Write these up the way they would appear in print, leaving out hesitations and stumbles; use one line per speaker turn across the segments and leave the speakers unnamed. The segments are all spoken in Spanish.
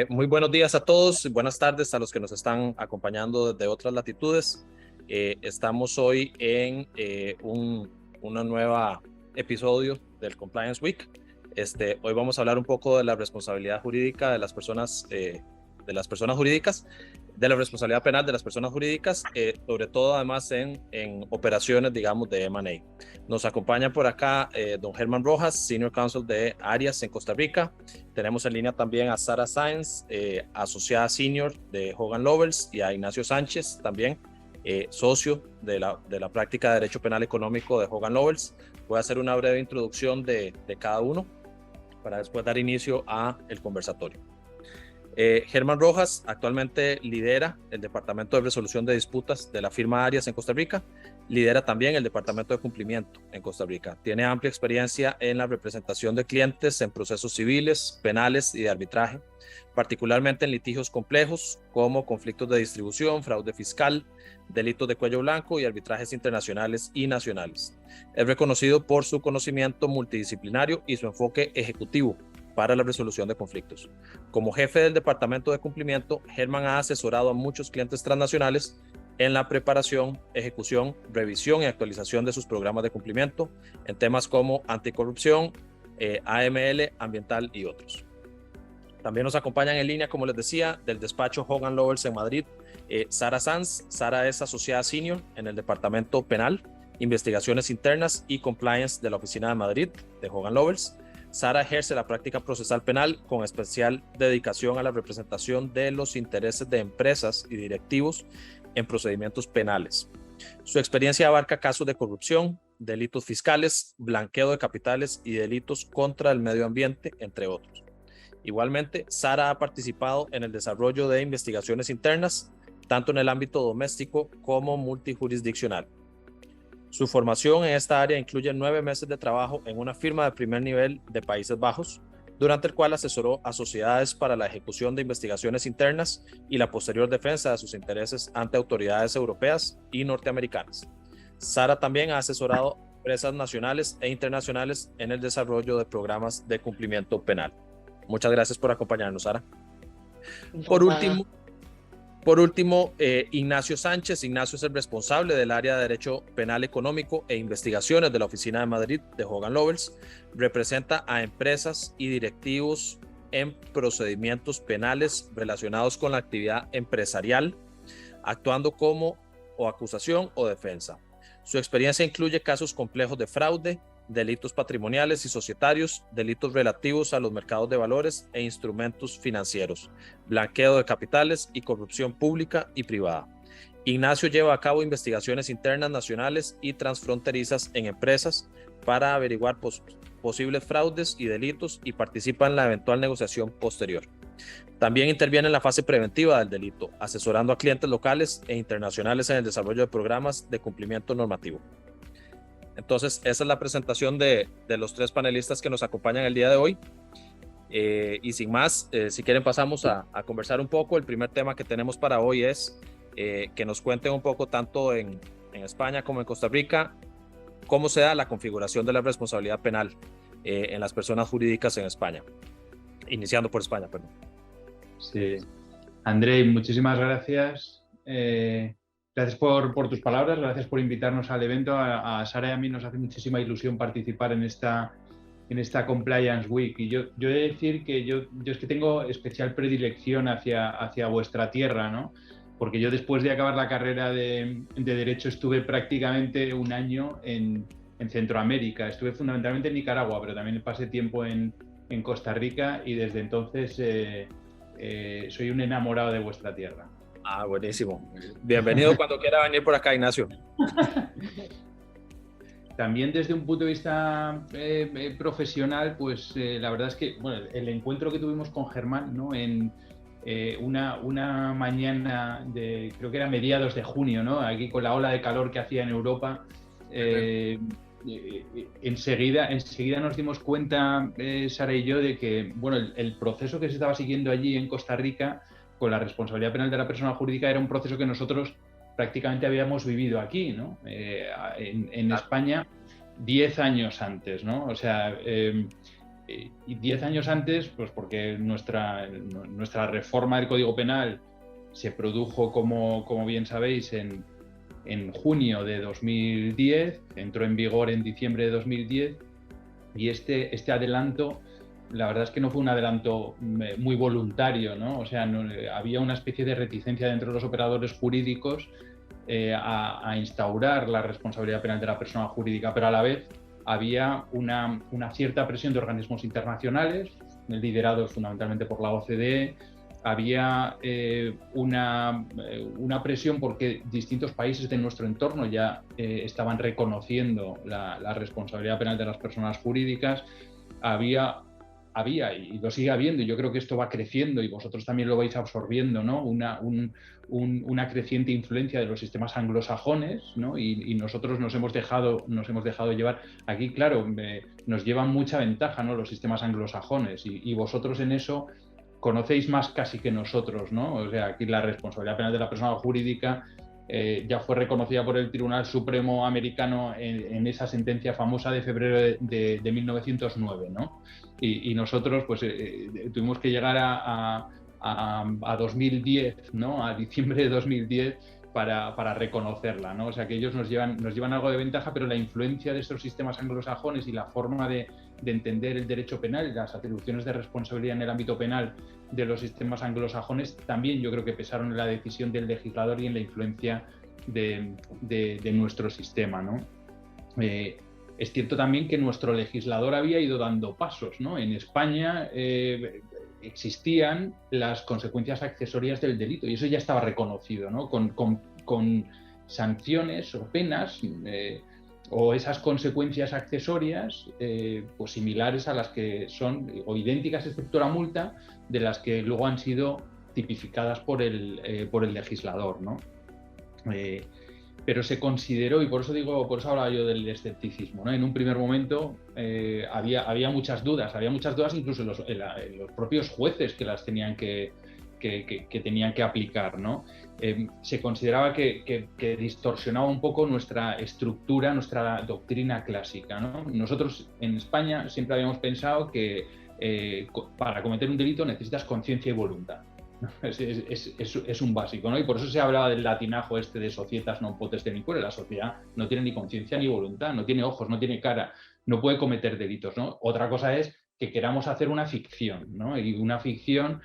Muy buenos días a todos, buenas tardes a los que nos están acompañando desde otras latitudes. Estamos hoy en una nueva episodio del Compliance Week. Hoy vamos a hablar un poco de la responsabilidad jurídica de las personas jurídicas, de la responsabilidad penal de las personas jurídicas, sobre todo además en operaciones, digamos, de M&A. Nos acompaña por acá don Germán Rojas, Senior Counsel de Arias en Costa Rica. Tenemos en línea también a Sara Sáenz, asociada senior de Hogan Lovells, y a Ignacio Sánchez, también socio de la práctica de Derecho Penal Económico de Hogan Lovells. Voy a hacer una breve introducción de cada uno para después dar inicio a el conversatorio. Germán Rojas actualmente lidera el Departamento de Resolución de Disputas de la firma Arias en Costa Rica. Lidera también el Departamento de Cumplimiento en Costa Rica. Tiene amplia experiencia en la representación de clientes en procesos civiles, penales y de arbitraje, particularmente en litigios complejos como conflictos de distribución, fraude fiscal, delitos de cuello blanco y arbitrajes internacionales y nacionales. Es reconocido por su conocimiento multidisciplinario y su enfoque ejecutivo para la resolución de conflictos. Como jefe del Departamento de Cumplimiento, Germán ha asesorado a muchos clientes transnacionales en la preparación, ejecución, revisión y actualización de sus programas de cumplimiento en temas como anticorrupción, AML, ambiental y otros. También nos acompañan en línea, como les decía, del despacho Hogan Lovells en Madrid, Sara Sanz. Sara es asociada senior en el Departamento Penal, Investigaciones Internas y Compliance de la Oficina de Madrid de Hogan Lovells. Sara ejerce la práctica procesal penal con especial dedicación a la representación de los intereses de empresas y directivos en procedimientos penales. Su experiencia abarca casos de corrupción, delitos fiscales, blanqueo de capitales y delitos contra el medio ambiente, entre otros. Igualmente, Sara ha participado en el desarrollo de investigaciones internas, tanto en el ámbito doméstico como multijurisdiccional. Su formación en esta área incluye 9 meses de trabajo en una firma de primer nivel de Países Bajos, durante el cual asesoró a sociedades para la ejecución de investigaciones internas y la posterior defensa de sus intereses ante autoridades europeas y norteamericanas. Sara también ha asesorado a empresas nacionales e internacionales en el desarrollo de programas de cumplimiento penal. Muchas gracias por acompañarnos, Sara. Por último, Ignacio Sánchez. Ignacio es el responsable del área de Derecho Penal Económico e Investigaciones de la Oficina de Madrid de Hogan Lovells. Representa a empresas y directivos en procedimientos penales relacionados con la actividad empresarial, actuando como o acusación o defensa. Su experiencia incluye casos complejos de fraude, delitos patrimoniales y societarios, delitos relativos a los mercados de valores e instrumentos financieros, blanqueo de capitales y corrupción pública y privada. Ignacio lleva a cabo investigaciones internas nacionales y transfronterizas en empresas para averiguar posibles fraudes y delitos y participa en la eventual negociación posterior. También interviene en la fase preventiva del delito, asesorando a clientes locales e internacionales en el desarrollo de programas de cumplimiento normativo. Entonces, esa es la presentación de los 3 panelistas que nos acompañan el día de hoy. Y sin más, si quieren pasamos a conversar un poco. El primer tema que tenemos para hoy es que nos cuenten un poco, tanto en España como en Costa Rica, cómo se da la configuración de la responsabilidad penal en las personas jurídicas en España. Iniciando por España, perdón.
Sí. Andrei, muchísimas gracias. Gracias por tus palabras, gracias por invitarnos al evento. A Sara y a mí nos hace muchísima ilusión participar en esta Compliance Week. Y yo he de decir que yo es que tengo especial predilección hacia vuestra tierra, ¿no? Porque yo, después de acabar la carrera de Derecho, estuve prácticamente un año en Centroamérica. Estuve fundamentalmente en Nicaragua, pero también pasé tiempo en Costa Rica, y desde entonces soy un enamorado de vuestra tierra.
Ah, buenísimo. Bienvenido cuando quiera venir por acá, Ignacio.
También desde un punto de vista profesional, pues la verdad es que bueno, el encuentro que tuvimos con Germán, ¿no? En una mañana de, creo que era mediados de junio, ¿no? Aquí con la ola de calor que hacía en Europa, enseguida nos dimos cuenta, Sara y yo, de que bueno, el proceso que se estaba siguiendo allí en Costa Rica con la responsabilidad penal de la persona jurídica era un proceso que nosotros prácticamente habíamos vivido aquí, ¿no? En España 10 años antes, ¿no? O sea, y 10 años antes, pues porque nuestra reforma del Código Penal se produjo, como bien sabéis, en junio de 2010, entró en vigor en diciembre de 2010, y este adelanto, la verdad es que no fue un adelanto muy voluntario, ¿no? O sea, había una especie de reticencia dentro de los operadores jurídicos a instaurar la responsabilidad penal de la persona jurídica, pero a la vez había una cierta presión de organismos internacionales, liderados fundamentalmente por la OCDE. Había una presión porque distintos países de nuestro entorno ya estaban reconociendo la responsabilidad penal de las personas jurídicas. Había y lo sigue habiendo, y yo creo que esto va creciendo y vosotros también lo vais absorbiendo, ¿no? Una creciente influencia de los sistemas anglosajones, ¿no? Y nosotros nos hemos dejado llevar. Aquí, claro, nos llevan mucha ventaja, ¿no? Los sistemas anglosajones, y vosotros en eso conocéis más casi que nosotros, ¿no? O sea, aquí la responsabilidad penal de la persona jurídica ya fue reconocida por el Tribunal Supremo americano en esa sentencia famosa de febrero de 1909, ¿no? Y nosotros pues tuvimos que llegar a 2010, ¿no? A diciembre de 2010 para reconocerla, ¿no? O sea que ellos nos llevan algo de ventaja, pero la influencia de estos sistemas anglosajones y la forma de entender el derecho penal y las atribuciones de responsabilidad en el ámbito penal de los sistemas anglosajones también yo creo que pesaron en la decisión del legislador y en la influencia de nuestro sistema, ¿no? Es cierto también que nuestro legislador había ido dando pasos, ¿no? En España existían las consecuencias accesorias del delito y eso ya estaba reconocido, ¿no? Con sanciones o penas o esas consecuencias accesorias pues similares a las que son o idénticas excepto la multa de las que luego han sido tipificadas por el legislador, ¿no? Pero se consideró, y por eso hablaba yo del escepticismo, ¿no? En un primer momento había muchas dudas incluso en los propios jueces que las tenían que tenían que aplicar, ¿no? Se consideraba que distorsionaba un poco nuestra estructura, nuestra doctrina clásica, ¿no? Nosotros en España siempre habíamos pensado que para cometer un delito necesitas conciencia y voluntad. Es un básico, ¿no? Y por eso se hablaba del latinajo de societas non potestas in cure. La sociedad no tiene ni conciencia ni voluntad, no tiene ojos, no tiene cara, no puede cometer delitos, ¿no? Otra cosa es que queramos hacer una ficción, ¿no? Y una ficción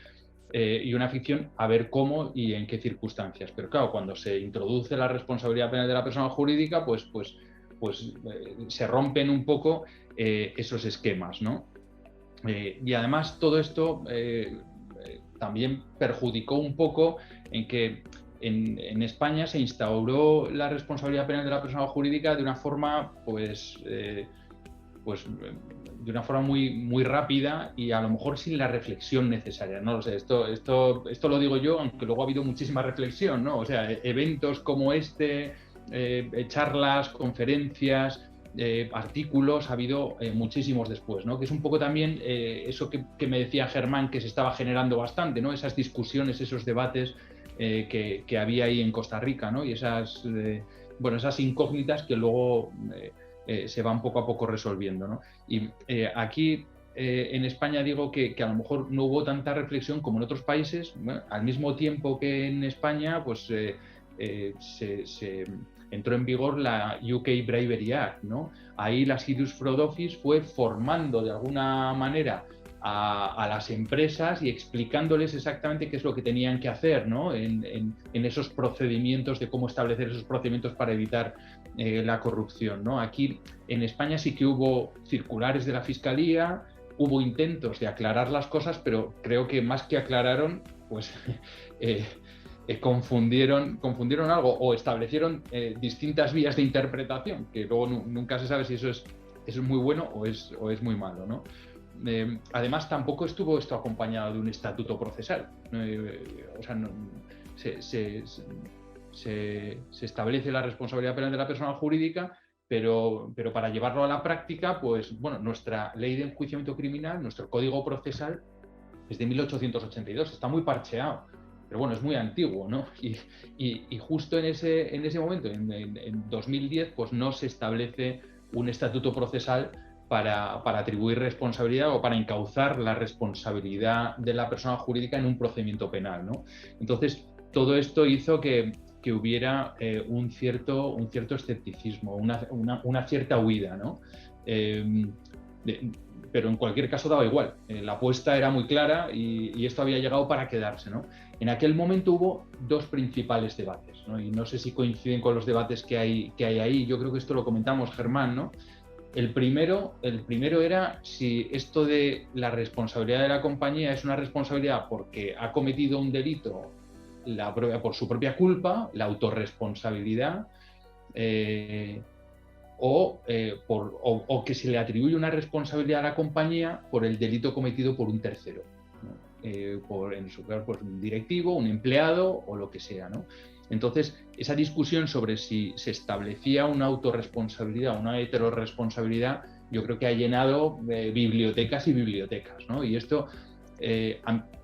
a ver cómo y en qué circunstancias. Pero claro, cuando se introduce la responsabilidad penal de la persona jurídica, pues se rompen un poco esos esquemas, ¿no? Y además todo esto también perjudicó un poco en que en España se instauró la responsabilidad penal de la persona jurídica de una forma de una forma muy rápida y a lo mejor sin la reflexión necesaria. No lo sé, esto lo digo yo, aunque luego ha habido muchísima reflexión, ¿no? O sea, eventos como charlas, conferencias, artículos, ha habido muchísimos después, ¿no? Que es un poco también eso que me decía Germán, que se estaba generando bastante, ¿no? Esas discusiones, esos debates que había ahí en Costa Rica, ¿no? Y esas incógnitas que luego se van poco a poco resolviendo, ¿no? Y aquí en España digo que a lo mejor no hubo tanta reflexión como en otros países. Bueno, al mismo tiempo que en España, pues se entró en vigor la UK Bravery Act, ¿no? Ahí la Serious Fraud Office fue formando de alguna manera a las empresas y explicándoles exactamente qué es lo que tenían que hacer, ¿no? En esos procedimientos, de cómo establecer esos procedimientos para evitar la corrupción, ¿no? Aquí en España sí que hubo circulares de la Fiscalía, hubo intentos de aclarar las cosas, pero creo que más que aclararon, pues confundieron algo o establecieron distintas vías de interpretación, que luego nunca se sabe si eso es muy bueno o es muy malo, ¿no? Además, tampoco estuvo esto acompañado de un estatuto procesal. O sea, se establece la responsabilidad penal de la persona jurídica, pero para llevarlo a la práctica, pues bueno, nuestra ley de enjuiciamiento criminal, nuestro código procesal es de 1882, está muy parcheado, pero bueno, es muy antiguo, ¿no? Y justo en ese momento, en 2010, pues no se establece un estatuto procesal para atribuir responsabilidad o para encauzar la responsabilidad de la persona jurídica en un procedimiento penal, ¿no? Entonces, todo esto hizo que hubiera un cierto escepticismo, una cierta huida, ¿no? Pero en cualquier caso daba igual. La apuesta era muy clara y esto había llegado para quedarse, ¿no? En aquel momento hubo dos principales debates, ¿no? Y no sé si coinciden con los debates que hay ahí. Yo creo que esto lo comentamos, Germán, ¿no? El primero era si esto de la responsabilidad de la compañía es una responsabilidad porque ha cometido un delito por su propia culpa, la autorresponsabilidad, o que se le atribuye una responsabilidad a la compañía por el delito cometido por un tercero, ¿no? En su caso, pues, un directivo, un empleado o lo que sea, ¿no? Entonces, esa discusión sobre si se establecía una autorresponsabilidad o una heteroresponsabilidad, yo creo que ha llenado bibliotecas y bibliotecas, ¿no? Y esto,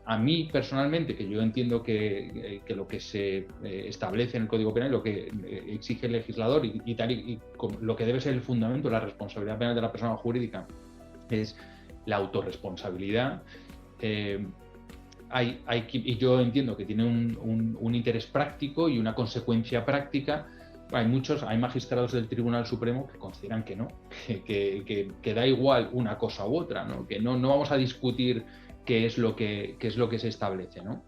a mí personalmente, que yo entiendo que lo que se establece en el Código Penal, lo que exige el legislador y tal y lo que debe ser el fundamento de la responsabilidad penal de la persona jurídica es la autorresponsabilidad. Y yo entiendo que tiene un interés práctico y una consecuencia práctica. Hay magistrados del Tribunal Supremo que consideran que no, que da igual una cosa u otra, ¿no? Que no vamos a discutir qué es lo que se establece, ¿no?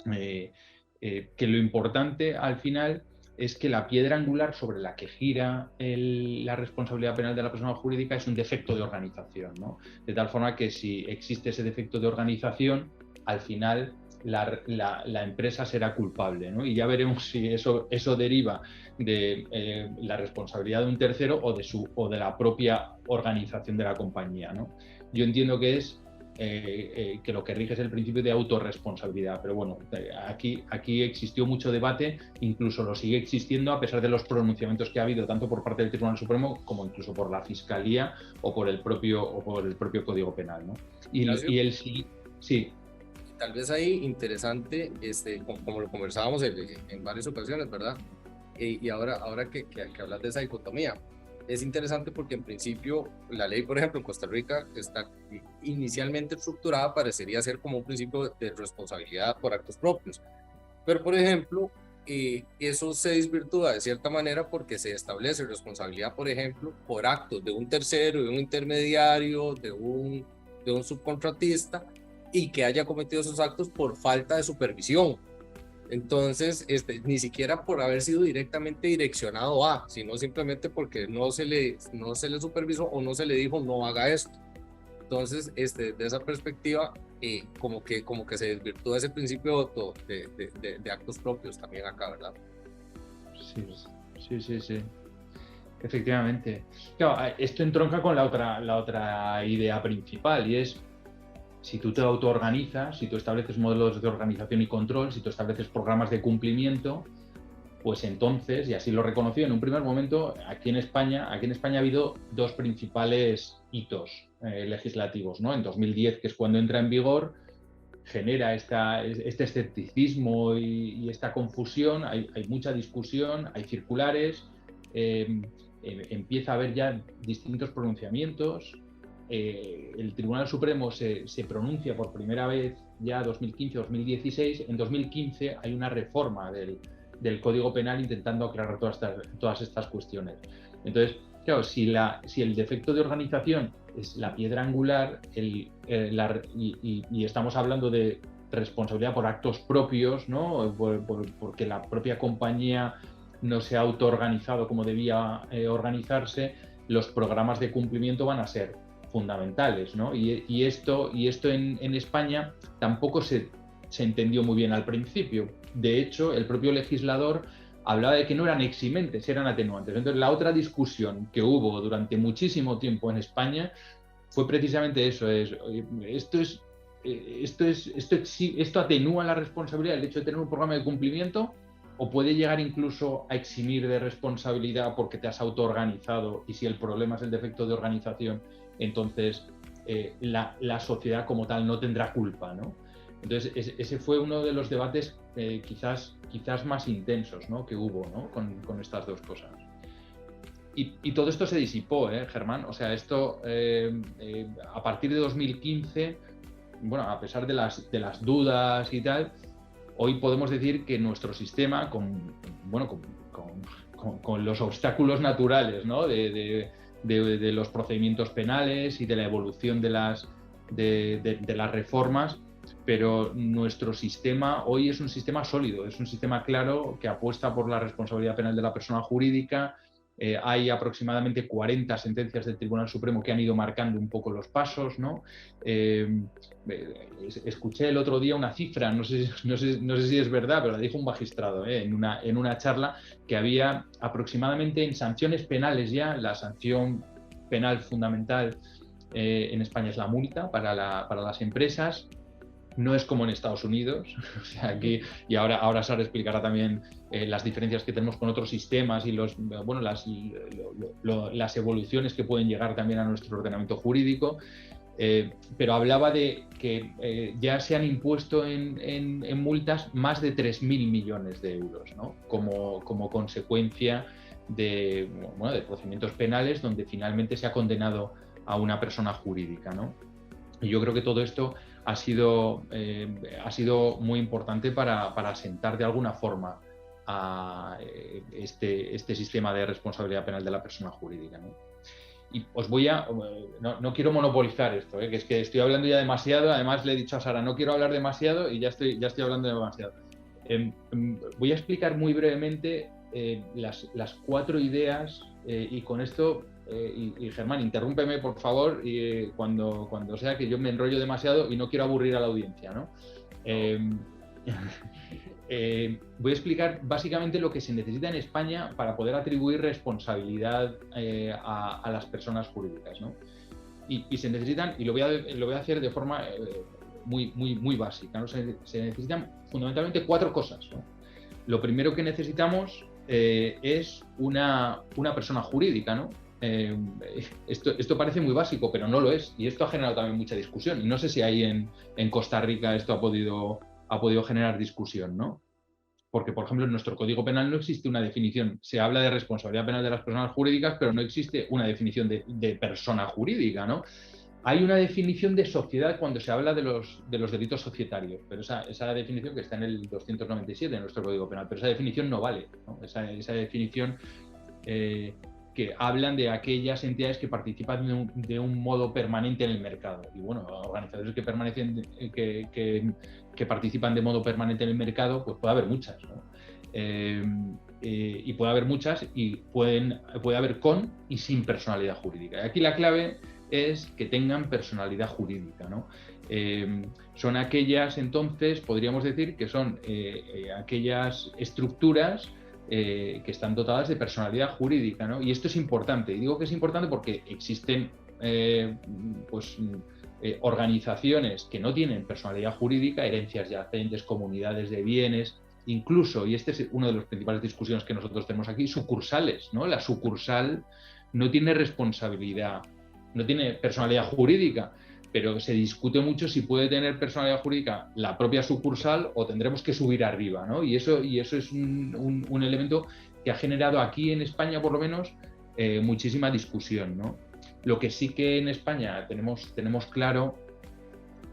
Que lo importante al final es que la piedra angular sobre la que gira la responsabilidad penal de la persona jurídica es un defecto de organización, ¿no? De tal forma que si existe ese defecto de organización, al final la empresa será culpable, ¿no? Y ya veremos si eso deriva de la responsabilidad de un tercero o de la propia organización de la compañía, ¿no? Yo entiendo que es que lo que rige es el principio de autorresponsabilidad, pero bueno, aquí existió mucho debate, incluso lo sigue existiendo a pesar de los pronunciamientos que ha habido tanto por parte del Tribunal Supremo como incluso por la Fiscalía o por el propio Código Penal, ¿no? Y el sí.
Tal vez ahí interesante, como lo conversábamos en varias ocasiones, ¿verdad? Y ahora que hablas de esa dicotomía, es interesante porque en principio la ley, por ejemplo, en Costa Rica está inicialmente estructurada, parecería ser como un principio de responsabilidad por actos propios. Pero, por ejemplo, eso se desvirtúa de cierta manera porque se establece responsabilidad, por ejemplo, por actos de un tercero, de un intermediario, de un subcontratista, y que haya cometido esos actos por falta de supervisión. Entonces, ni siquiera por haber sido directamente direccionado a, sino simplemente porque no se le supervisó o no se le dijo no haga esto. Entonces, de esa perspectiva, como que se desvirtúa ese principio de actos propios también acá, ¿verdad?
Sí. Efectivamente. Claro, esto entronca con la otra idea principal, y es: si tú te autoorganizas, si tú estableces modelos de organización y control, si tú estableces programas de cumplimiento, pues entonces, y así lo reconoció en un primer momento, aquí en España ha habido dos principales hitos legislativos, ¿no? En 2010, que es cuando entra en vigor, genera este escepticismo y esta confusión, hay mucha discusión, hay circulares, empieza a haber ya distintos pronunciamientos. El Tribunal Supremo se pronuncia por primera vez ya 2015-2016. En 2015 hay una reforma del Código Penal intentando aclarar todas estas cuestiones. Entonces, claro, si el defecto de organización es la piedra angular y estamos hablando de responsabilidad por actos propios, ¿no? Porque la propia compañía no se ha autoorganizado como debía organizarse, los programas de cumplimiento van a ser fundamentales, ¿no? Y esto en España tampoco se entendió muy bien al principio. De hecho, el propio legislador hablaba de que no eran eximentes, eran atenuantes. Entonces, la otra discusión que hubo durante muchísimo tiempo en España fue precisamente eso: esto atenúa la responsabilidad, el hecho de tener un programa de cumplimiento, o puede llegar incluso a eximir de responsabilidad porque te has autoorganizado, y si el problema es el defecto de organización, entonces la sociedad como tal no tendrá culpa, ¿no? Entonces ese fue uno de los debates quizás más intensos, ¿no?, que hubo, ¿no?, con estas dos cosas. Y todo esto se disipó, Germán. O sea, esto a partir de 2015, bueno, a pesar de las dudas y tal, hoy podemos decir que nuestro sistema, con los obstáculos naturales, ¿no? de los procedimientos penales y de la evolución de las reformas, pero nuestro sistema hoy es un sistema sólido, es un sistema claro que apuesta por la responsabilidad penal de la persona jurídica. Hay aproximadamente 40 sentencias del Tribunal Supremo que han ido marcando un poco los pasos, ¿no? Escuché el otro día una cifra, no sé si es verdad, pero la dijo un magistrado en una charla, que había aproximadamente en sanciones penales ya, la sanción penal fundamental en España es la multa para las empresas. No es como en Estados Unidos, o sea, aquí, y ahora Sara explicará también las diferencias que tenemos con otros sistemas y las evoluciones que pueden llegar también a nuestro ordenamiento jurídico, pero hablaba de que ya se han impuesto en multas más de 3.000 millones de euros, ¿no? como consecuencia de procedimientos penales donde finalmente se ha condenado a una persona jurídica, ¿no? Y yo creo que todo esto ha sido muy importante para asentar de alguna forma a este sistema de responsabilidad penal de la persona jurídica, ¿no? Y os voy a... No quiero monopolizar esto, que es que estoy hablando ya demasiado. Además le he dicho a Sara, no quiero hablar demasiado y ya estoy hablando demasiado. Voy a explicar muy brevemente las 4 ideas y con esto... Y Germán, interrúmpeme por favor cuando sea que yo me enrollo demasiado y no quiero aburrir a la audiencia, ¿no? Voy a explicar básicamente lo que se necesita en España para poder atribuir responsabilidad a las personas jurídicas, ¿no? Y se necesitan, y lo voy a hacer de forma muy básica, ¿no? Se necesitan fundamentalmente 4 cosas, ¿no? Lo primero que necesitamos es una persona jurídica, ¿no? Esto parece muy básico, pero no lo es, y esto ha generado también mucha discusión, y no sé si ahí en Costa Rica esto ha podido generar discusión, ¿no? Porque, por ejemplo, en nuestro Código Penal no existe una definición. Se habla de responsabilidad penal de las personas jurídicas, pero no existe una definición de persona jurídica, ¿no? Hay una definición de sociedad cuando se habla de los delitos societarios, pero esa definición que está en el 297 de nuestro Código Penal, pero esa definición no vale, ¿no? Esa definición que hablan de aquellas entidades que participan de un modo permanente en el mercado. Y bueno, organizaciones que participan de modo permanente en el mercado, pues puede haber muchas, ¿no? Y puede haber muchas y puede haber con y sin personalidad jurídica. Y aquí la clave es que tengan personalidad jurídica, ¿no? Son aquellas, entonces, podríamos decir que son aquellas estructuras que están dotadas de personalidad jurídica, ¿no? Y esto es importante. Y digo que es importante porque existen organizaciones que no tienen personalidad jurídica, herencias yacentes, comunidades de bienes, incluso, y este es una de las principales discusiones que nosotros tenemos aquí, sucursales, ¿no? La sucursal no tiene responsabilidad, no tiene personalidad jurídica, pero se discute mucho si puede tener personalidad jurídica la propia sucursal o tendremos que subir arriba, ¿no? Y eso es un elemento que ha generado aquí en España, por lo menos, muchísima discusión, ¿no? Lo que sí que en España tenemos claro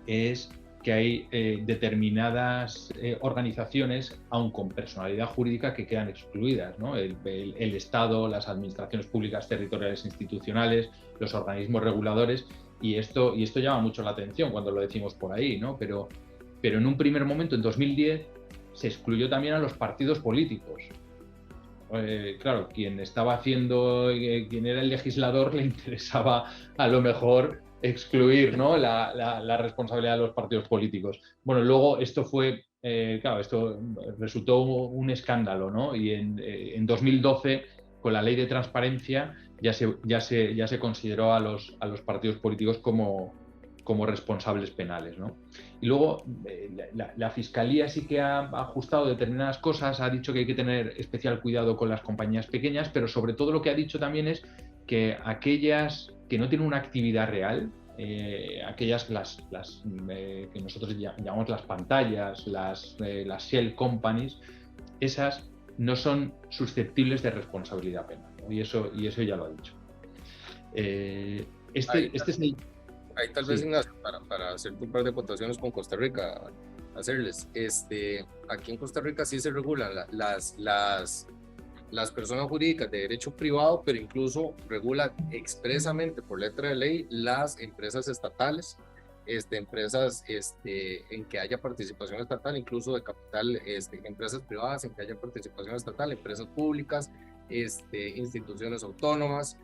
es que hay determinadas organizaciones, aun con personalidad jurídica, que quedan excluidas, ¿no? El Estado, las administraciones públicas territoriales institucionales, los organismos reguladores. Y esto llama mucho la atención cuando lo decimos por ahí, ¿no? Pero en un primer momento, en 2010, se excluyó también a los partidos políticos. Claro, quien era el legislador, le interesaba a lo mejor excluir, ¿no? la responsabilidad de los partidos políticos. Bueno, luego esto esto resultó un escándalo, ¿no? Y en 2012, con la ley de transparencia, ya se consideró a los partidos políticos como responsables penales, ¿no? Y luego la Fiscalía sí que ha ajustado determinadas cosas, ha dicho que hay que tener especial cuidado con las compañías pequeñas, pero sobre todo lo que ha dicho también es que aquellas que no tienen una actividad real, aquellas que nosotros llamamos las pantallas, las shell companies, esas no son susceptibles de responsabilidad penal, ¿no? y eso ya lo ha dicho.
Ahí tal vez,
Sí.
Ignacio, para hacer un par de puntuaciones con Costa Rica, hacerles, aquí en Costa Rica sí se regulan las personas jurídicas de derecho privado, pero incluso regula expresamente por letra de ley las empresas estatales, empresas en que haya participación estatal, incluso de capital, empresas privadas en que haya participación estatal, empresas públicas, instituciones autónomas.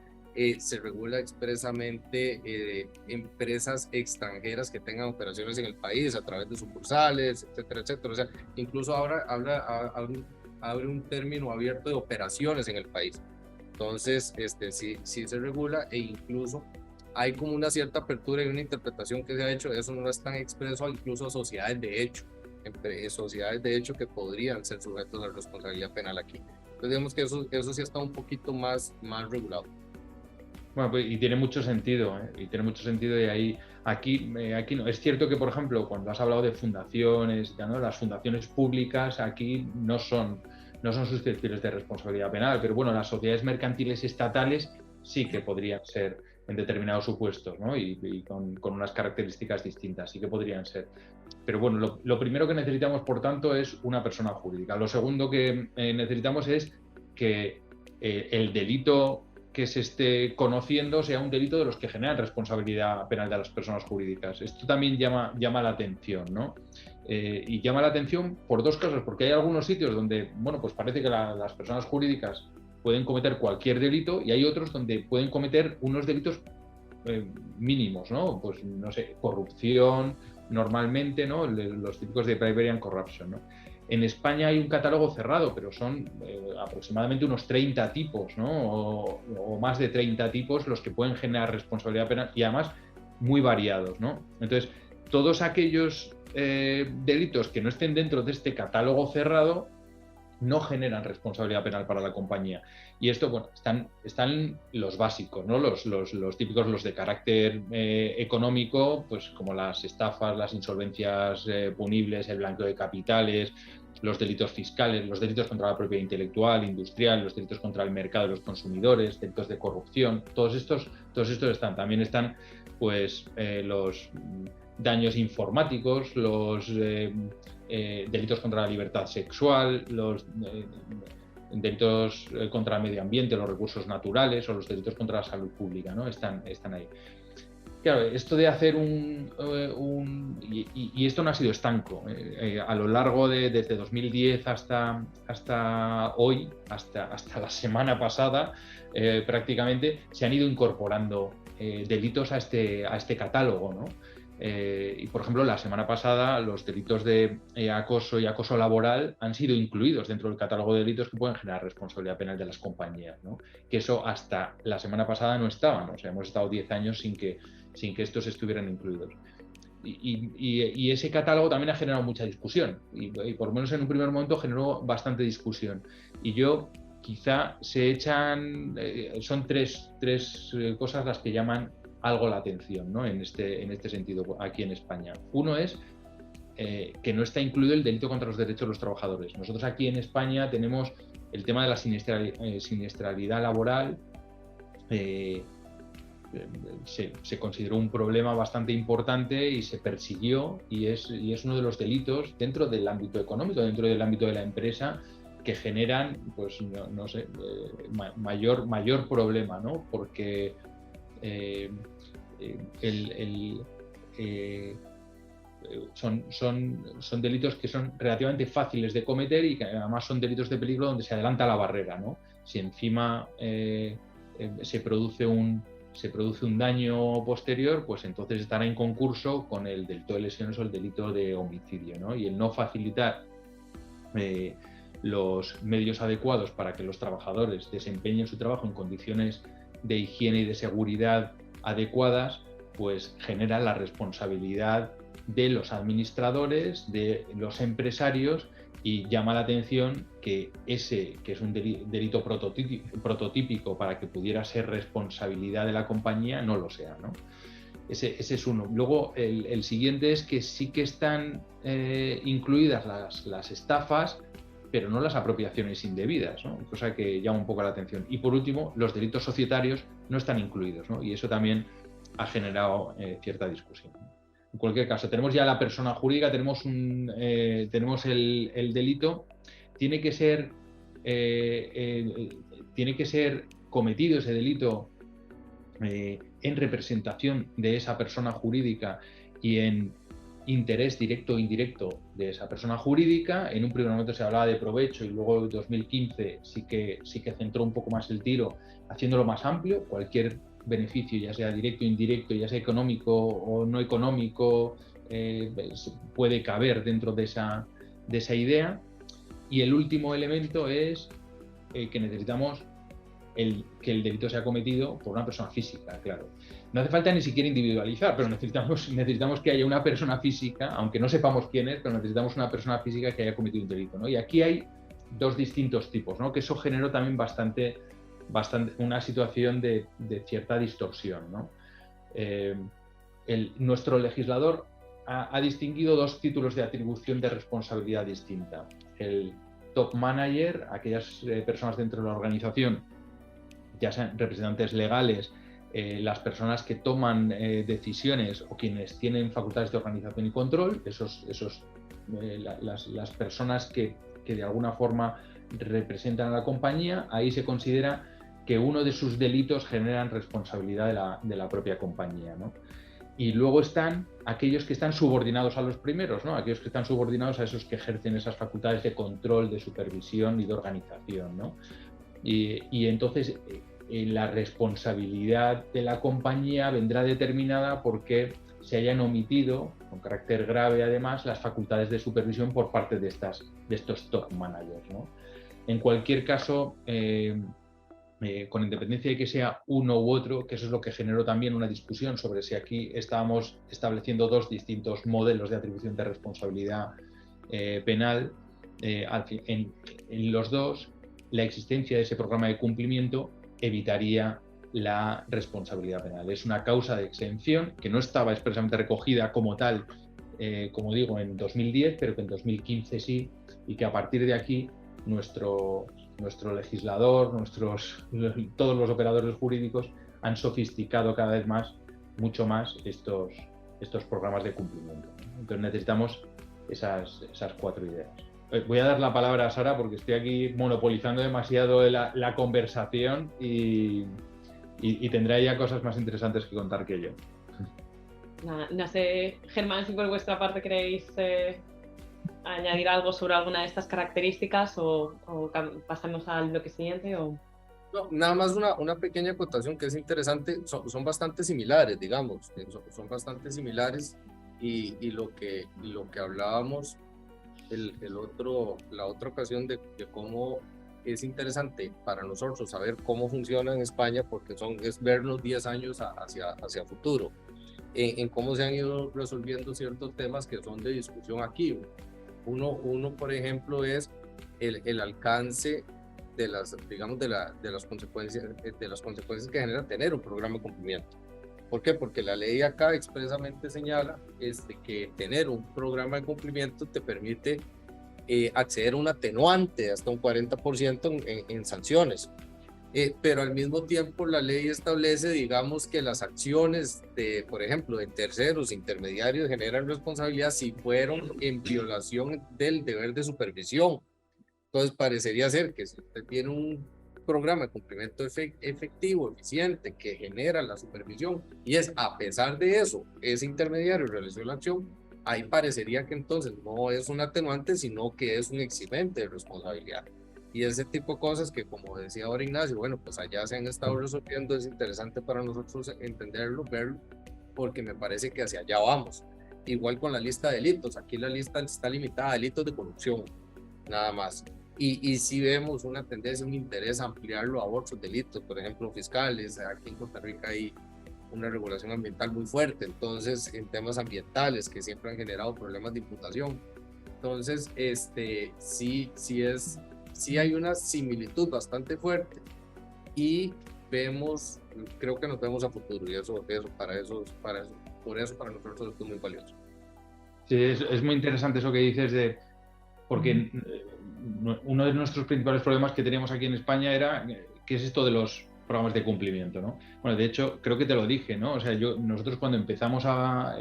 Se regula expresamente empresas extranjeras que tengan operaciones en el país a través de sucursales, etcétera, etcétera. O sea, incluso ahora abre un término abierto de operaciones en el país. Entonces, sí se regula, e incluso hay como una cierta apertura y una interpretación que se ha hecho. Eso no es tan expreso incluso a sociedades de hecho, sociedades de hecho que podrían ser sujetos a responsabilidad penal aquí. Entonces, digamos que eso sí está un poquito más regulado.
Bueno, pues, y tiene mucho sentido, y tiene mucho sentido, y ahí, aquí no. Es cierto que, por ejemplo, cuando has hablado de fundaciones, ¿no? Las fundaciones públicas aquí no son susceptibles de responsabilidad penal, pero bueno, las sociedades mercantiles estatales sí que podrían ser en determinados supuestos, ¿no? Y con unas características distintas, sí que podrían ser. Pero bueno, lo primero que necesitamos, por tanto, es una persona jurídica. Lo segundo que necesitamos es que el delito que se esté conociendo sea un delito de los que generan responsabilidad penal de las personas jurídicas. Esto también llama la atención, ¿no? Y llama la atención por dos cosas, porque hay algunos sitios donde, bueno, pues parece que las personas jurídicas pueden cometer cualquier delito, y hay otros donde pueden cometer unos delitos mínimos, ¿no? Pues, no sé, corrupción, normalmente, ¿no? Los típicos de bribery and corruption, ¿no? En España hay un catálogo cerrado, pero son aproximadamente unos 30 tipos, ¿no? O más de 30 tipos los que pueden generar responsabilidad penal, y además muy variados, ¿no? Entonces, todos aquellos delitos que no estén dentro de este catálogo cerrado no generan responsabilidad penal para la compañía. Y esto, bueno, están los básicos, ¿no? Los típicos, los de carácter económico, pues como las estafas, las insolvencias punibles, el blanqueo de capitales, los delitos fiscales, los delitos contra la propiedad intelectual, industrial, los delitos contra el mercado de los consumidores, delitos de corrupción. Todos estos están. También están, pues, los daños informáticos, los delitos contra la libertad sexual, los delitos contra el medio ambiente, los recursos naturales, o los delitos contra la salud pública, ¿no? Están ahí. Claro, esto de hacer y esto no ha sido estanco. A lo largo desde 2010 hasta hoy, hasta la semana pasada, prácticamente se han ido incorporando delitos a este catálogo, ¿no? Y, por ejemplo, la semana pasada los delitos de acoso y acoso laboral han sido incluidos dentro del catálogo de delitos que pueden generar responsabilidad penal de las compañías, ¿no? Que eso hasta la semana pasada no estaban. O sea, hemos estado 10 años sin que estos estuvieran incluidos. Y ese catálogo también ha generado mucha discusión, y por lo menos en un primer momento generó bastante discusión. Y yo, quizá se echan, son tres cosas las que llaman algo la atención, ¿no? en este sentido aquí en España. Uno es que no está incluido el delito contra los derechos de los trabajadores. Nosotros aquí en España tenemos el tema de la siniestralidad laboral. Se consideró un problema bastante importante y se persiguió, y es uno de los delitos dentro del ámbito económico, dentro del ámbito de la empresa, que generan, pues no sé, mayor problema, ¿no? Porque son delitos que son relativamente fáciles de cometer, y que además son delitos de peligro donde se adelanta la barrera, ¿no? Si encima se produce un daño posterior, pues entonces estará en concurso con el delito de lesiones o el delito de homicidio, ¿no? Y el no facilitar los medios adecuados para que los trabajadores desempeñen su trabajo en condiciones de higiene y de seguridad adecuadas, pues genera la responsabilidad de los administradores, de los empresarios, y llama la atención que que es un delito prototípico para que pudiera ser responsabilidad de la compañía, no lo sea, ¿no? Ese es uno. Luego, el siguiente es que sí que están incluidas las estafas, pero no las apropiaciones indebidas, ¿no? Cosa que llama un poco la atención. Y por último, los delitos societarios no están incluidos, ¿no? Y eso también ha generado cierta discusión. En cualquier caso, tenemos ya la persona jurídica, tenemos el delito, tiene que ser cometido ese delito en representación de esa persona jurídica y en interés directo o indirecto de esa persona jurídica. En un primer momento se hablaba de provecho y luego en 2015 sí que centró un poco más el tiro, haciéndolo más amplio. Cualquier beneficio, ya sea directo o indirecto, ya sea económico o no económico, puede caber dentro de esa idea. Y el último elemento es que necesitamos que el delito sea cometido por una persona física, claro. No hace falta ni siquiera individualizar, pero necesitamos que haya una persona física, aunque no sepamos quién es, pero necesitamos una persona física que haya cometido un delito, ¿no? Y aquí hay dos distintos tipos, ¿no? Que eso generó también bastante una situación de cierta distorsión, ¿no? Nuestro legislador ha distinguido dos títulos de atribución de responsabilidad distinta. El top manager, aquellas personas dentro de la organización, ya sean representantes legales, las personas que toman decisiones o quienes tienen facultades de organización y control, las personas que de alguna forma representan a la compañía, ahí se considera que uno de sus delitos generan responsabilidad de la propia compañía, ¿no? Y luego están aquellos que están subordinados a los primeros, ¿no? Aquellos que están subordinados a esos que ejercen esas facultades de control, de supervisión y de organización, ¿no? Y entonces la responsabilidad de la compañía vendrá determinada porque se hayan omitido, con carácter grave además, las facultades de supervisión por parte de estos top managers, ¿no? En cualquier caso, con independencia de que sea uno u otro, que eso es lo que generó también una discusión sobre si aquí estábamos estableciendo dos distintos modelos de atribución de responsabilidad penal, en los dos, la existencia de ese programa de cumplimiento evitaría la responsabilidad penal. Es una causa de exención que no estaba expresamente recogida como tal, como digo, en 2010, pero que en 2015 sí, y que a partir de aquí nuestro legislador, todos los operadores jurídicos han sofisticado cada vez mucho más estos programas de cumplimiento. Entonces necesitamos esas cuatro ideas. Voy a dar la palabra a Sara porque estoy aquí monopolizando demasiado la conversación y tendrá ya cosas más interesantes que contar que yo.
No sé, Germán, si por vuestra parte queréis añadir algo sobre alguna de estas características o pasamos al bloque siguiente. No,
nada más una pequeña acotación que es interesante. Son bastante similares, digamos, son bastante similares y lo que hablábamos la otra ocasión de cómo es interesante para nosotros saber cómo funciona en España, porque es vernos 10 años hacia futuro, en cómo se han ido resolviendo ciertos temas que son de discusión aquí. Uno por ejemplo, es el alcance de las consecuencias que genera tener un programa de cumplimiento. ¿Por qué? Porque la ley acá expresamente señala que tener un programa de cumplimiento te permite acceder a un atenuante hasta un 40% en sanciones. Pero al mismo tiempo la ley establece, digamos, que las acciones por ejemplo, de terceros, intermediarios, generan responsabilidad si fueron en violación del deber de supervisión. Entonces parecería ser que si usted tiene un programa de cumplimiento efectivo, eficiente, que genera la supervisión, y a pesar de eso, ese intermediario realizó la acción, ahí parecería que entonces no es un atenuante, sino que es un eximente de responsabilidad. Y ese tipo de cosas que, como decía ahora Ignacio, bueno, pues allá se han estado resolviendo, es interesante para nosotros entenderlo, verlo, porque me parece que hacia allá vamos. Igual con la lista de delitos, aquí la lista está limitada a delitos de corrupción, nada más. Y si vemos una tendencia, un interés a ampliarlo a otros delitos, por ejemplo, fiscales. Aquí en Costa Rica hay una regulación ambiental muy fuerte, entonces en temas ambientales que siempre han generado problemas de imputación. Entonces, sí hay una similitud bastante fuerte y creo que nos vemos a futuro, y por eso para nosotros es muy valioso.
Sí, es muy interesante eso que dices porque uno de nuestros principales problemas que teníamos aquí en España era qué es esto de los programas de cumplimiento, ¿no? Bueno, de hecho, creo que te lo dije, ¿no? O sea, nosotros cuando empezamos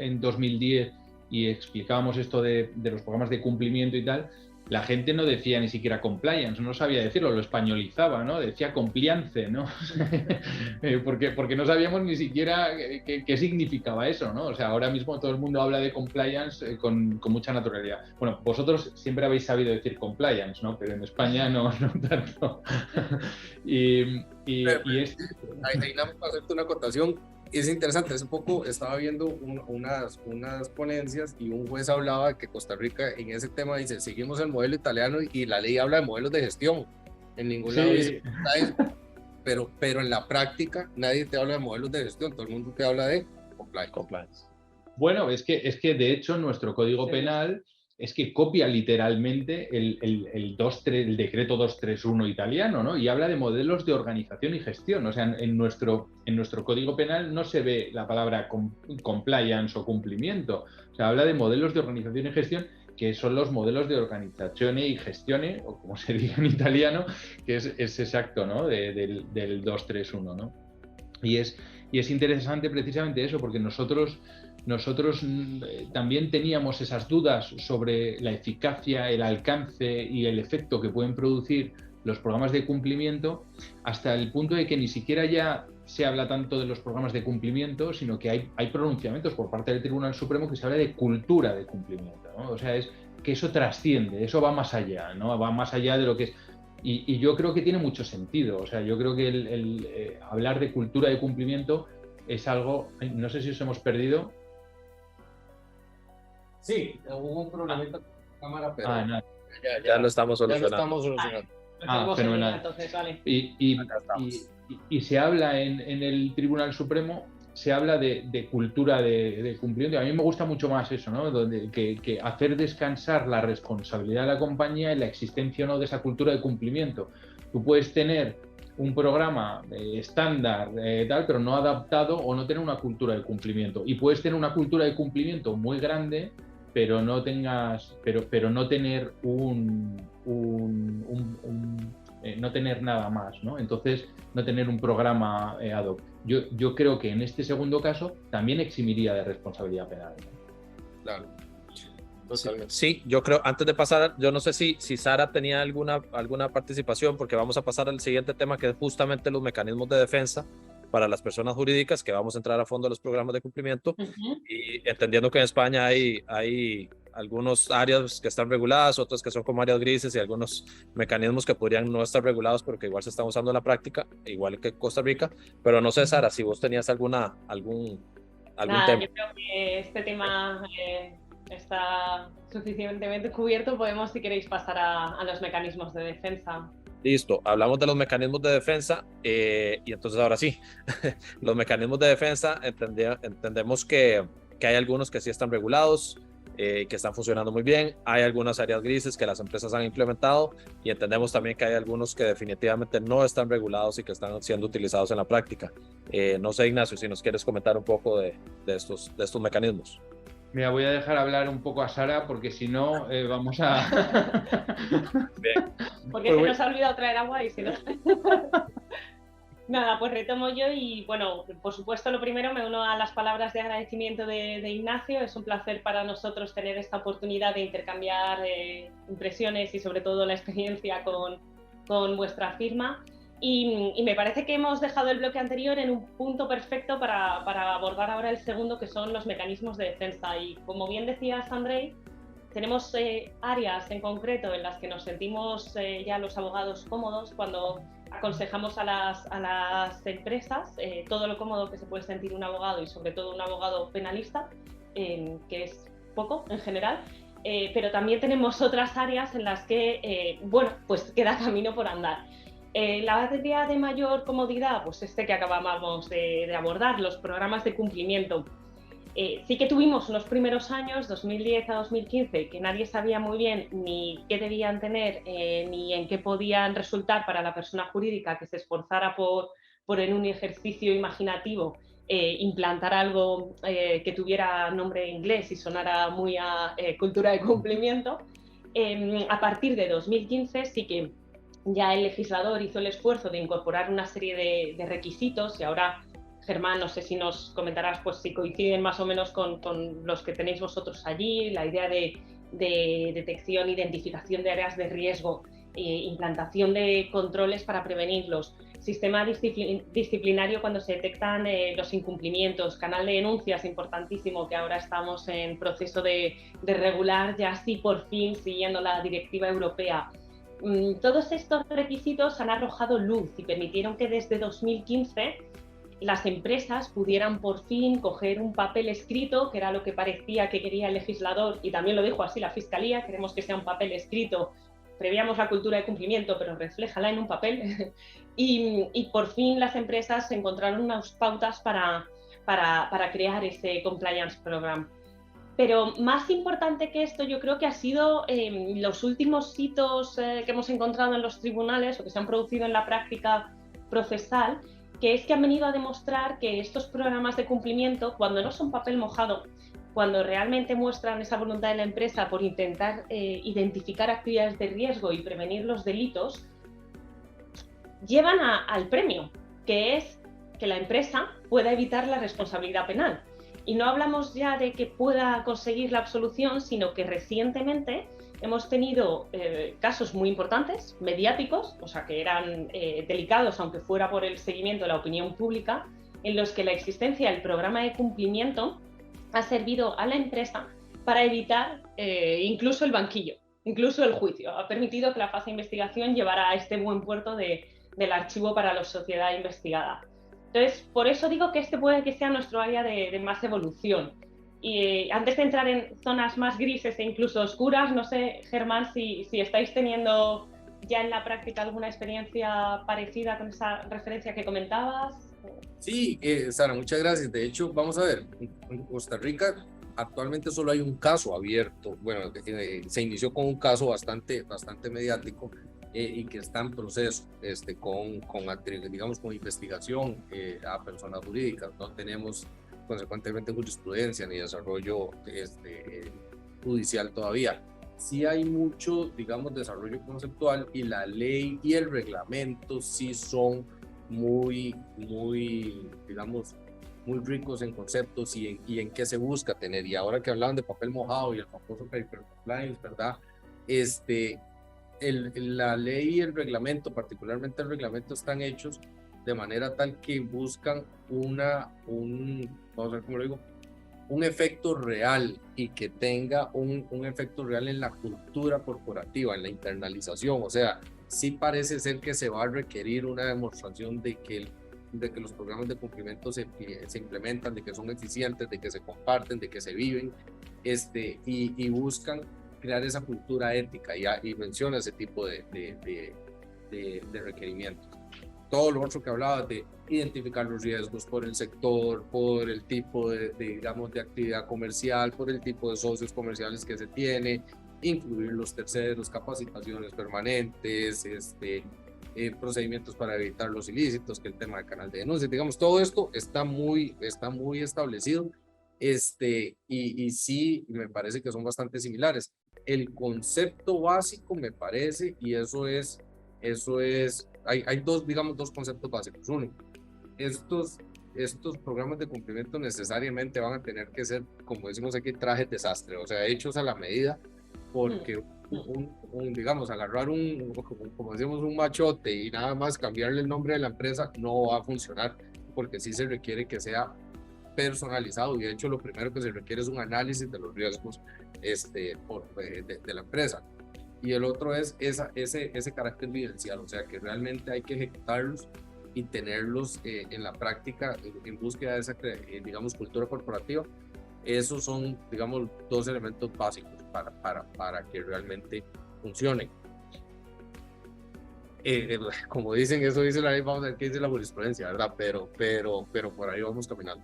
en 2010 y explicábamos esto de los programas de cumplimiento y tal, la gente no decía ni siquiera compliance, no sabía decirlo, lo españolizaba, ¿no? Decía compliance, ¿no? porque no sabíamos ni siquiera qué significaba eso, ¿no? O sea, ahora mismo todo el mundo habla de compliance con mucha naturalidad. Bueno, vosotros siempre habéis sabido decir compliance, ¿no? Pero en España no tanto. Ahí
nada más para hacerte una acotación. Es interesante, hace poco estaba viendo unas ponencias y un juez hablaba que Costa Rica en ese tema dice, seguimos el modelo italiano y la ley habla de modelos de gestión. En ningún lado dice, pero en la práctica nadie te habla de modelos de gestión, todo el mundo te habla de compliance.
Bueno, es que de hecho nuestro Código Penal es que copia literalmente el decreto 231 italiano, ¿no? Y habla de modelos de organización y gestión. O sea, en nuestro Código Penal no se ve la palabra compliance o cumplimiento. O sea, habla de modelos de organización y gestión, que son los modelos de organizazione y gestione, o como se dice en italiano, que es exacto, ¿no? Del 231, ¿no? Y es interesante precisamente eso, porque nosotros también teníamos esas dudas sobre la eficacia, el alcance y el efecto que pueden producir los programas de cumplimiento, hasta el punto de que ni siquiera ya se habla tanto de los programas de cumplimiento, sino que hay pronunciamientos por parte del Tribunal Supremo que se habla de cultura de cumplimiento, ¿no? O sea, es que eso trasciende, eso va más allá, ¿no? Va más allá de lo que es. Y yo creo que tiene mucho sentido. O sea, yo creo que hablar de cultura de cumplimiento es algo. No sé si os hemos perdido.
Sí, hubo un problemita con la cámara, pero
ya lo estamos solucionando.
Ya lo estamos solucionando.
Fenomenal.
Entonces, vale.
Y se habla en el Tribunal Supremo, se habla de cultura de cumplimiento. A mí me gusta mucho más eso, ¿no? Que hacer descansar la responsabilidad de la compañía en la existencia o no de esa cultura de cumplimiento. Tú puedes tener un programa estándar, tal, pero no adaptado o no tener una cultura de cumplimiento. Y puedes tener una cultura de cumplimiento muy grande, pero no tener no tener nada más, ¿no? Entonces, no tener un programa ad hoc. Yo creo que en este segundo caso también eximiría de responsabilidad penal, ¿no?
Claro.
Sí, yo creo, antes de pasar, yo no sé si Sara tenía alguna participación, porque vamos a pasar al siguiente tema, que es justamente los mecanismos de defensa para las personas jurídicas, que vamos a entrar a fondo a los programas de cumplimiento, y entendiendo que en España hay algunas áreas que están reguladas, otras que son como áreas grises, y algunos mecanismos que podrían no estar regulados, pero que igual se están usando en la práctica, igual que Costa Rica. Pero no sé, Sara, si vos tenías algún tema.
Yo creo que este tema está suficientemente cubierto. Podemos, si queréis, pasar a los mecanismos de defensa.
Listo, hablamos de los mecanismos de defensa, y entonces ahora sí, los mecanismos de defensa, entendemos que hay algunos que sí están regulados, que están funcionando muy bien. Hay algunas áreas grises que las empresas han implementado, y entendemos también que hay algunos que definitivamente no están regulados y que están siendo utilizados en la práctica. No sé, Ignacio, si nos quieres comentar un poco de estos mecanismos.
Mira, voy a dejar hablar un poco a Sara, porque si no vamos a...
Bien.
Porque se nos ha olvidado traer agua y si no... Nada, pues retomo yo y bueno, por supuesto lo primero me uno a las palabras de agradecimiento de Ignacio. Es un placer para nosotros tener esta oportunidad de intercambiar impresiones y sobre todo la experiencia con vuestra firma. Y me parece que hemos dejado el bloque anterior en un punto perfecto para abordar ahora el segundo, que son los mecanismos de defensa. Y como bien decías, Andrei, tenemos áreas en concreto en las que nos sentimos ya los abogados cómodos cuando aconsejamos a las empresas todo lo cómodo que se puede sentir un abogado, y sobre todo un abogado penalista, que es poco en general. Pero también tenemos otras áreas en las que, pues queda camino por andar. La área de mayor comodidad, pues que acabábamos de abordar, los programas de cumplimiento. Sí que tuvimos unos primeros años, 2010 a 2015, que nadie sabía muy bien ni qué debían tener, ni en qué podían resultar para la persona jurídica que se esforzara por en un ejercicio imaginativo implantar algo que tuviera nombre inglés y sonara muy a cultura de cumplimiento. A partir de 2015 sí que ya el legislador hizo el esfuerzo de incorporar una serie de requisitos, y ahora, Germán, no sé si nos comentarás pues si coinciden más o menos con los que tenéis vosotros allí, la idea de detección, identificación de áreas de riesgo, implantación de controles para prevenirlos, sistema disciplinario cuando se detectan los incumplimientos, canal de denuncias importantísimo, que ahora estamos en proceso de regular, ya sí por fin siguiendo la directiva europea. Todos estos requisitos han arrojado luz y permitieron que desde 2015 las empresas pudieran por fin coger un papel escrito, que era lo que parecía que quería el legislador, y también lo dijo así la Fiscalía: queremos que sea un papel escrito, previamos la cultura de cumplimiento, pero refléjala en un papel. y por fin las empresas encontraron unas pautas para crear ese compliance program. Pero más importante que esto, yo creo que ha sido los últimos hitos que hemos encontrado en los tribunales, o que se han producido en la práctica procesal, que es que han venido a demostrar que estos programas de cumplimiento, cuando no son papel mojado, cuando realmente muestran esa voluntad de la empresa por intentar identificar actividades de riesgo y prevenir los delitos, llevan al premio, que es que la empresa pueda evitar la responsabilidad penal. Y no hablamos ya de que pueda conseguir la absolución, sino que recientemente hemos tenido casos muy importantes, mediáticos, o sea que eran delicados, aunque fuera por el seguimiento de la opinión pública, en los que la existencia del programa de cumplimiento ha servido a la empresa para evitar incluso el banquillo, incluso el juicio. Ha permitido que la fase de investigación llevara a este buen puerto del archivo para la sociedad investigada. Entonces, por eso digo que este puede que sea nuestro área de más evolución. Y antes de entrar en zonas más grises e incluso oscuras, no sé, Germán, si estáis teniendo ya en la práctica alguna experiencia parecida con esa referencia que comentabas.
Sí, Sara, muchas gracias. De hecho, vamos a ver, en Costa Rica actualmente solo hay un caso abierto. Bueno, se inició con un caso bastante mediático y que está en proceso digamos, con investigación a personas jurídicas. No tenemos consecuentemente jurisprudencia ni desarrollo judicial todavía. Sí hay mucho, digamos, desarrollo conceptual, y la ley y el reglamento sí son muy, digamos, muy ricos en conceptos y en qué se busca tener. Y ahora que hablaban de papel mojado y el famoso paper compliance, ¿verdad? La ley y el reglamento, particularmente el reglamento, están hechos de manera tal que buscan vamos a ver cómo lo digo, un efecto real, y que tenga un efecto real en la cultura corporativa, en la internalización. O sea, sí parece ser que se va a requerir una demostración de que los programas de cumplimiento se implementan, de que son eficientes, de que se comparten, de que se viven, y buscan crear esa cultura ética, y menciona ese tipo de requerimientos. Todo lo otro que hablaba de identificar los riesgos por el sector, por el tipo digamos, de actividad comercial, por el tipo de socios comerciales que se tiene, incluir los terceros, capacitaciones permanentes, procedimientos para evitar los ilícitos, que el tema de canal de denuncia, digamos, todo esto está muy establecido, y sí, me parece que son bastante similares. El concepto básico, me parece, y eso es hay dos conceptos básicos. Uno, estos programas de cumplimiento necesariamente van a tener que ser, como decimos aquí, trajes desastre, o sea, hechos a la medida, porque digamos, agarrar como decimos, un machote y nada más cambiarle el nombre de la empresa no va a funcionar, porque sí se requiere que sea personalizado, y de hecho lo primero que se requiere es un análisis de los riesgos de la empresa. Y el otro es ese carácter vivencial, o sea que realmente hay que ejecutarlos y tenerlos en la práctica en búsqueda de esa, digamos, cultura corporativa. Esos son, digamos, dos elementos básicos para que realmente funcionen. Como dicen, eso dice la ley, vamos a ver qué dice la jurisprudencia, ¿verdad? Pero por ahí vamos caminando.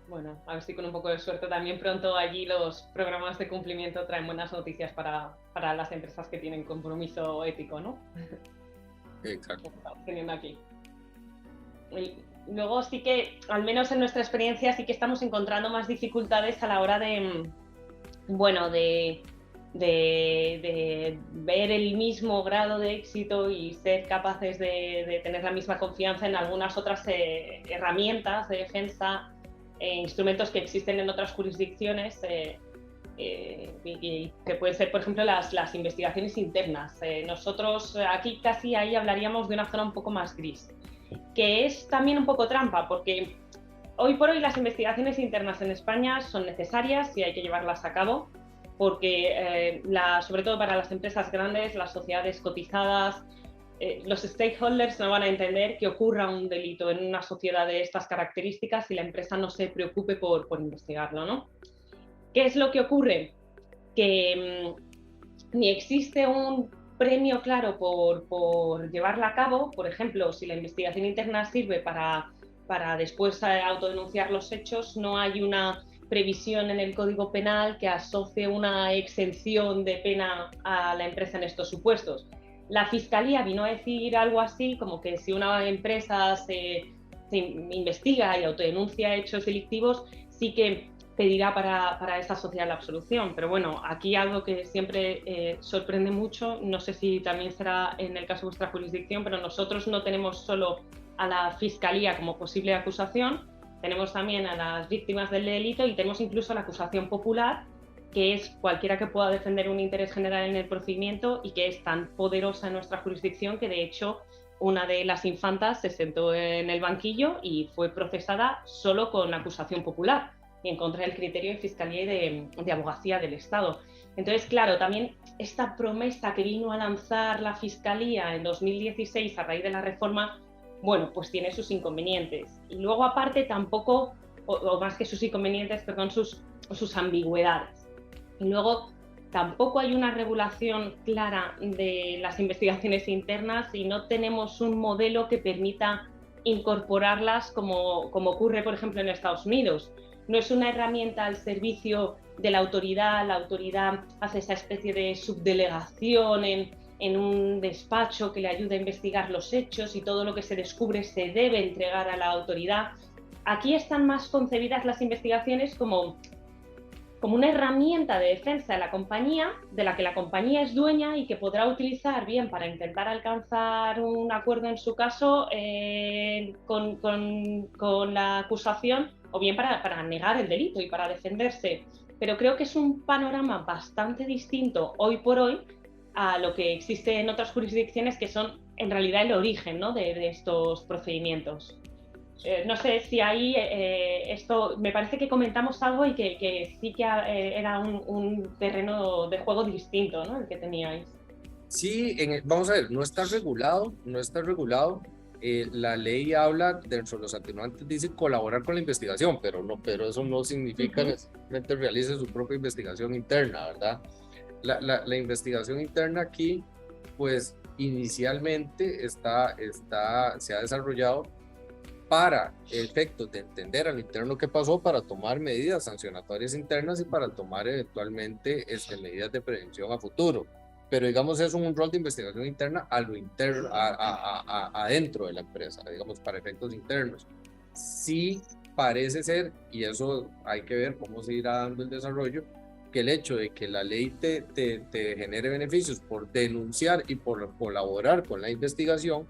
Bueno, a ver si con un poco de suerte también pronto allí los programas de cumplimiento traen buenas noticias para las empresas que tienen compromiso ético, ¿no?
Exacto.
Estamos teniendo aquí. Y luego sí que, al menos en nuestra experiencia, sí que estamos encontrando más dificultades a la hora de de ver el mismo grado de éxito y ser capaces de tener la misma confianza en algunas otras herramientas de defensa e instrumentos que existen en otras jurisdicciones y que pueden ser, por ejemplo, las investigaciones internas. Nosotros aquí casi ahí hablaríamos de una zona un poco más gris, que es también un poco trampa, porque hoy por hoy las investigaciones internas en España son necesarias y hay que llevarlas a cabo, porque sobre todo para las empresas grandes, las sociedades cotizadas, los stakeholders no van a entender que ocurra un delito en una sociedad de estas características si la empresa no se preocupe por investigarlo, ¿no? ¿Qué es lo que ocurre? Que ni existe un premio claro por llevarla a cabo. Por ejemplo, si la investigación interna sirve para después autodenunciar los hechos, no hay una previsión en el Código Penal que asocie una exención de pena a la empresa en estos supuestos. La Fiscalía vino a decir algo así, como que si una empresa se investiga y autodenuncia hechos delictivos, sí que pedirá para esa sociedad la absolución. Pero bueno, aquí algo que siempre sorprende mucho, no sé si también será en el caso de vuestra jurisdicción, pero nosotros no tenemos solo a la Fiscalía como posible acusación, tenemos también a las víctimas del delito y tenemos incluso a la acusación popular, que es cualquiera que pueda defender un interés general en el procedimiento y que es tan poderosa en nuestra jurisdicción que de hecho una de las infantas se sentó en el banquillo y fue procesada solo con acusación popular y en contra del criterio de Fiscalía y de Abogacía del Estado. Entonces, claro, también esta promesa que vino a lanzar la Fiscalía en 2016 a raíz de la reforma, bueno, pues tiene sus inconvenientes. Y luego, aparte, tampoco, o más que sus inconvenientes, perdón, sus ambigüedades. Y luego, tampoco hay una regulación clara de las investigaciones internas y no tenemos un modelo que permita incorporarlas como ocurre, por ejemplo, en Estados Unidos. No es una herramienta al servicio de la autoridad hace esa especie de subdelegación en un despacho que le ayuda a investigar los hechos y todo lo que se descubre se debe entregar a la autoridad. Aquí están más concebidas las investigaciones como una herramienta de defensa de la compañía, de la que la compañía es dueña y que podrá utilizar bien para intentar alcanzar un acuerdo en su caso con la acusación o bien para negar el delito y para defenderse. Pero creo que es un panorama bastante distinto hoy por hoy a lo que existe en otras jurisdicciones que son en realidad el origen, ¿no?, de estos procedimientos. No sé si ahí esto, me parece que comentamos algo y que sí que era un terreno de juego distinto, ¿no?, el que teníais.
Sí, vamos a ver, no está regulado. La ley habla, dentro de los atenuantes, dice colaborar con la investigación, pero eso no significa necesariamente realice su propia investigación interna, ¿verdad? La investigación interna aquí, pues inicialmente se ha desarrollado para efectos de entender al interno qué pasó, para tomar medidas sancionatorias internas y para tomar eventualmente medidas de prevención a futuro. Pero digamos es un rol de investigación interna a lo interno, adentro de la empresa, digamos para efectos internos. Sí parece ser, y eso hay que ver cómo se irá dando el desarrollo, que el hecho de que la ley te genere beneficios por denunciar y por colaborar con la investigación,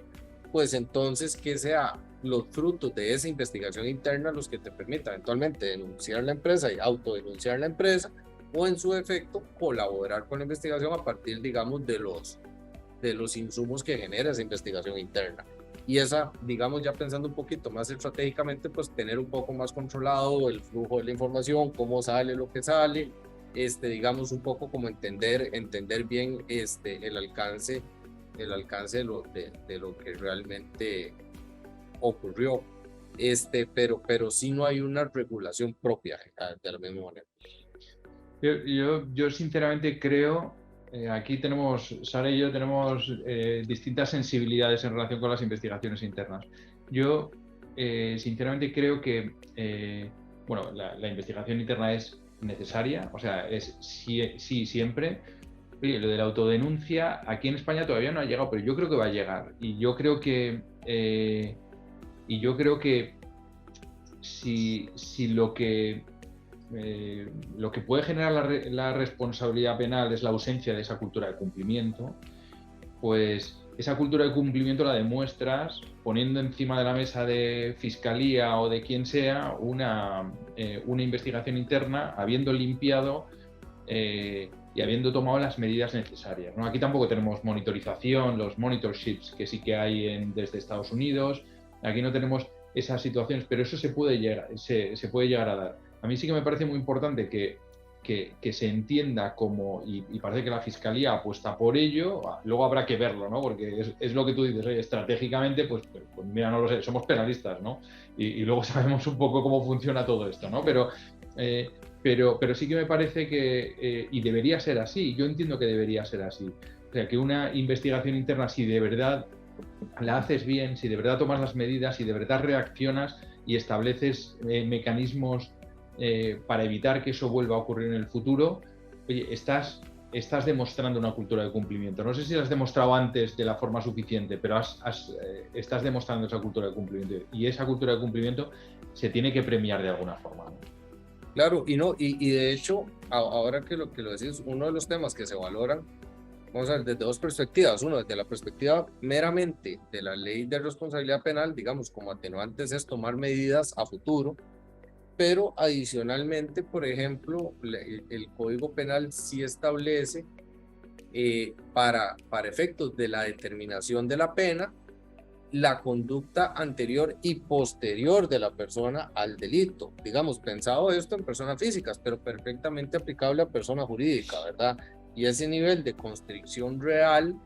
pues entonces que sea los frutos de esa investigación interna los que te permitan eventualmente denunciar la empresa y autodenunciar la empresa, o en su defecto colaborar con la investigación a partir, digamos, de los insumos que genera esa investigación interna. Y esa, digamos, ya pensando un poquito más estratégicamente, pues tener un poco más controlado el flujo de la información, cómo sale lo que sale, digamos, un poco como entender bien el alcance de lo que realmente ocurrió, pero sí no hay una regulación propia de la misma manera.
Yo sinceramente creo, aquí Sara y yo tenemos distintas sensibilidades en relación con las investigaciones internas. Yo sinceramente creo que la investigación interna es necesaria, o sea, sí siempre. Oye, lo de la autodenuncia aquí en España todavía no ha llegado, pero yo creo que va a llegar. Y yo creo que si lo que lo que puede generar la responsabilidad penal es la ausencia de esa cultura de cumplimiento, pues esa cultura de cumplimiento la demuestras poniendo encima de la mesa de fiscalía o de quien sea una investigación interna, habiendo limpiado y habiendo tomado las medidas necesarias, ¿no? Aquí tampoco tenemos monitorización, los monitorships que sí que hay desde Estados Unidos. Aquí no tenemos esas situaciones, pero eso se puede llegar a dar. A mí sí que me parece muy importante que se entienda como, y parece que la Fiscalía apuesta por ello, luego habrá que verlo, ¿no? Porque es lo que tú dices, estratégicamente, pues mira, no lo sé, somos penalistas, ¿no? Y luego sabemos un poco cómo funciona todo esto, ¿no? Pero sí que me parece que, y debería ser así, yo entiendo que debería ser así, o sea, que una investigación interna, si de verdad la haces bien, si de verdad tomas las medidas, si de verdad reaccionas y estableces mecanismos para evitar que eso vuelva a ocurrir en el futuro, oye, estás demostrando una cultura de cumplimiento. No sé si lo has demostrado antes de la forma suficiente, pero estás demostrando esa cultura de cumplimiento, y esa cultura de cumplimiento se tiene que premiar de alguna forma, ¿no?
Claro, y de hecho, ahora que lo decís, uno de los temas que se valoran, vamos a ver, desde dos perspectivas. Uno, desde la perspectiva meramente de la ley de responsabilidad penal, digamos, como atenuantes es tomar medidas a futuro, pero adicionalmente, por ejemplo, el Código Penal sí establece para efectos de la determinación de la pena, la conducta anterior y posterior de la persona al delito. Digamos, pensado esto en personas físicas, pero perfectamente aplicable a persona jurídica, ¿verdad? Y ese nivel de constricción real,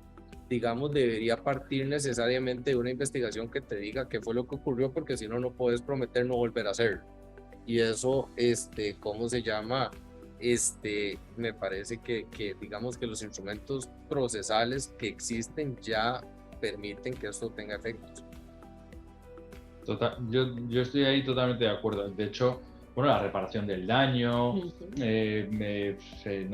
digamos, debería partir necesariamente de una investigación que te diga qué fue lo que ocurrió, porque si no, no puedes prometer no volver a hacerlo. Y eso, ¿cómo se llama? Me parece que digamos que los instrumentos procesales que existen ya permiten que esto tenga efectos.
Yo estoy ahí totalmente de acuerdo. De hecho, bueno, la reparación del daño, no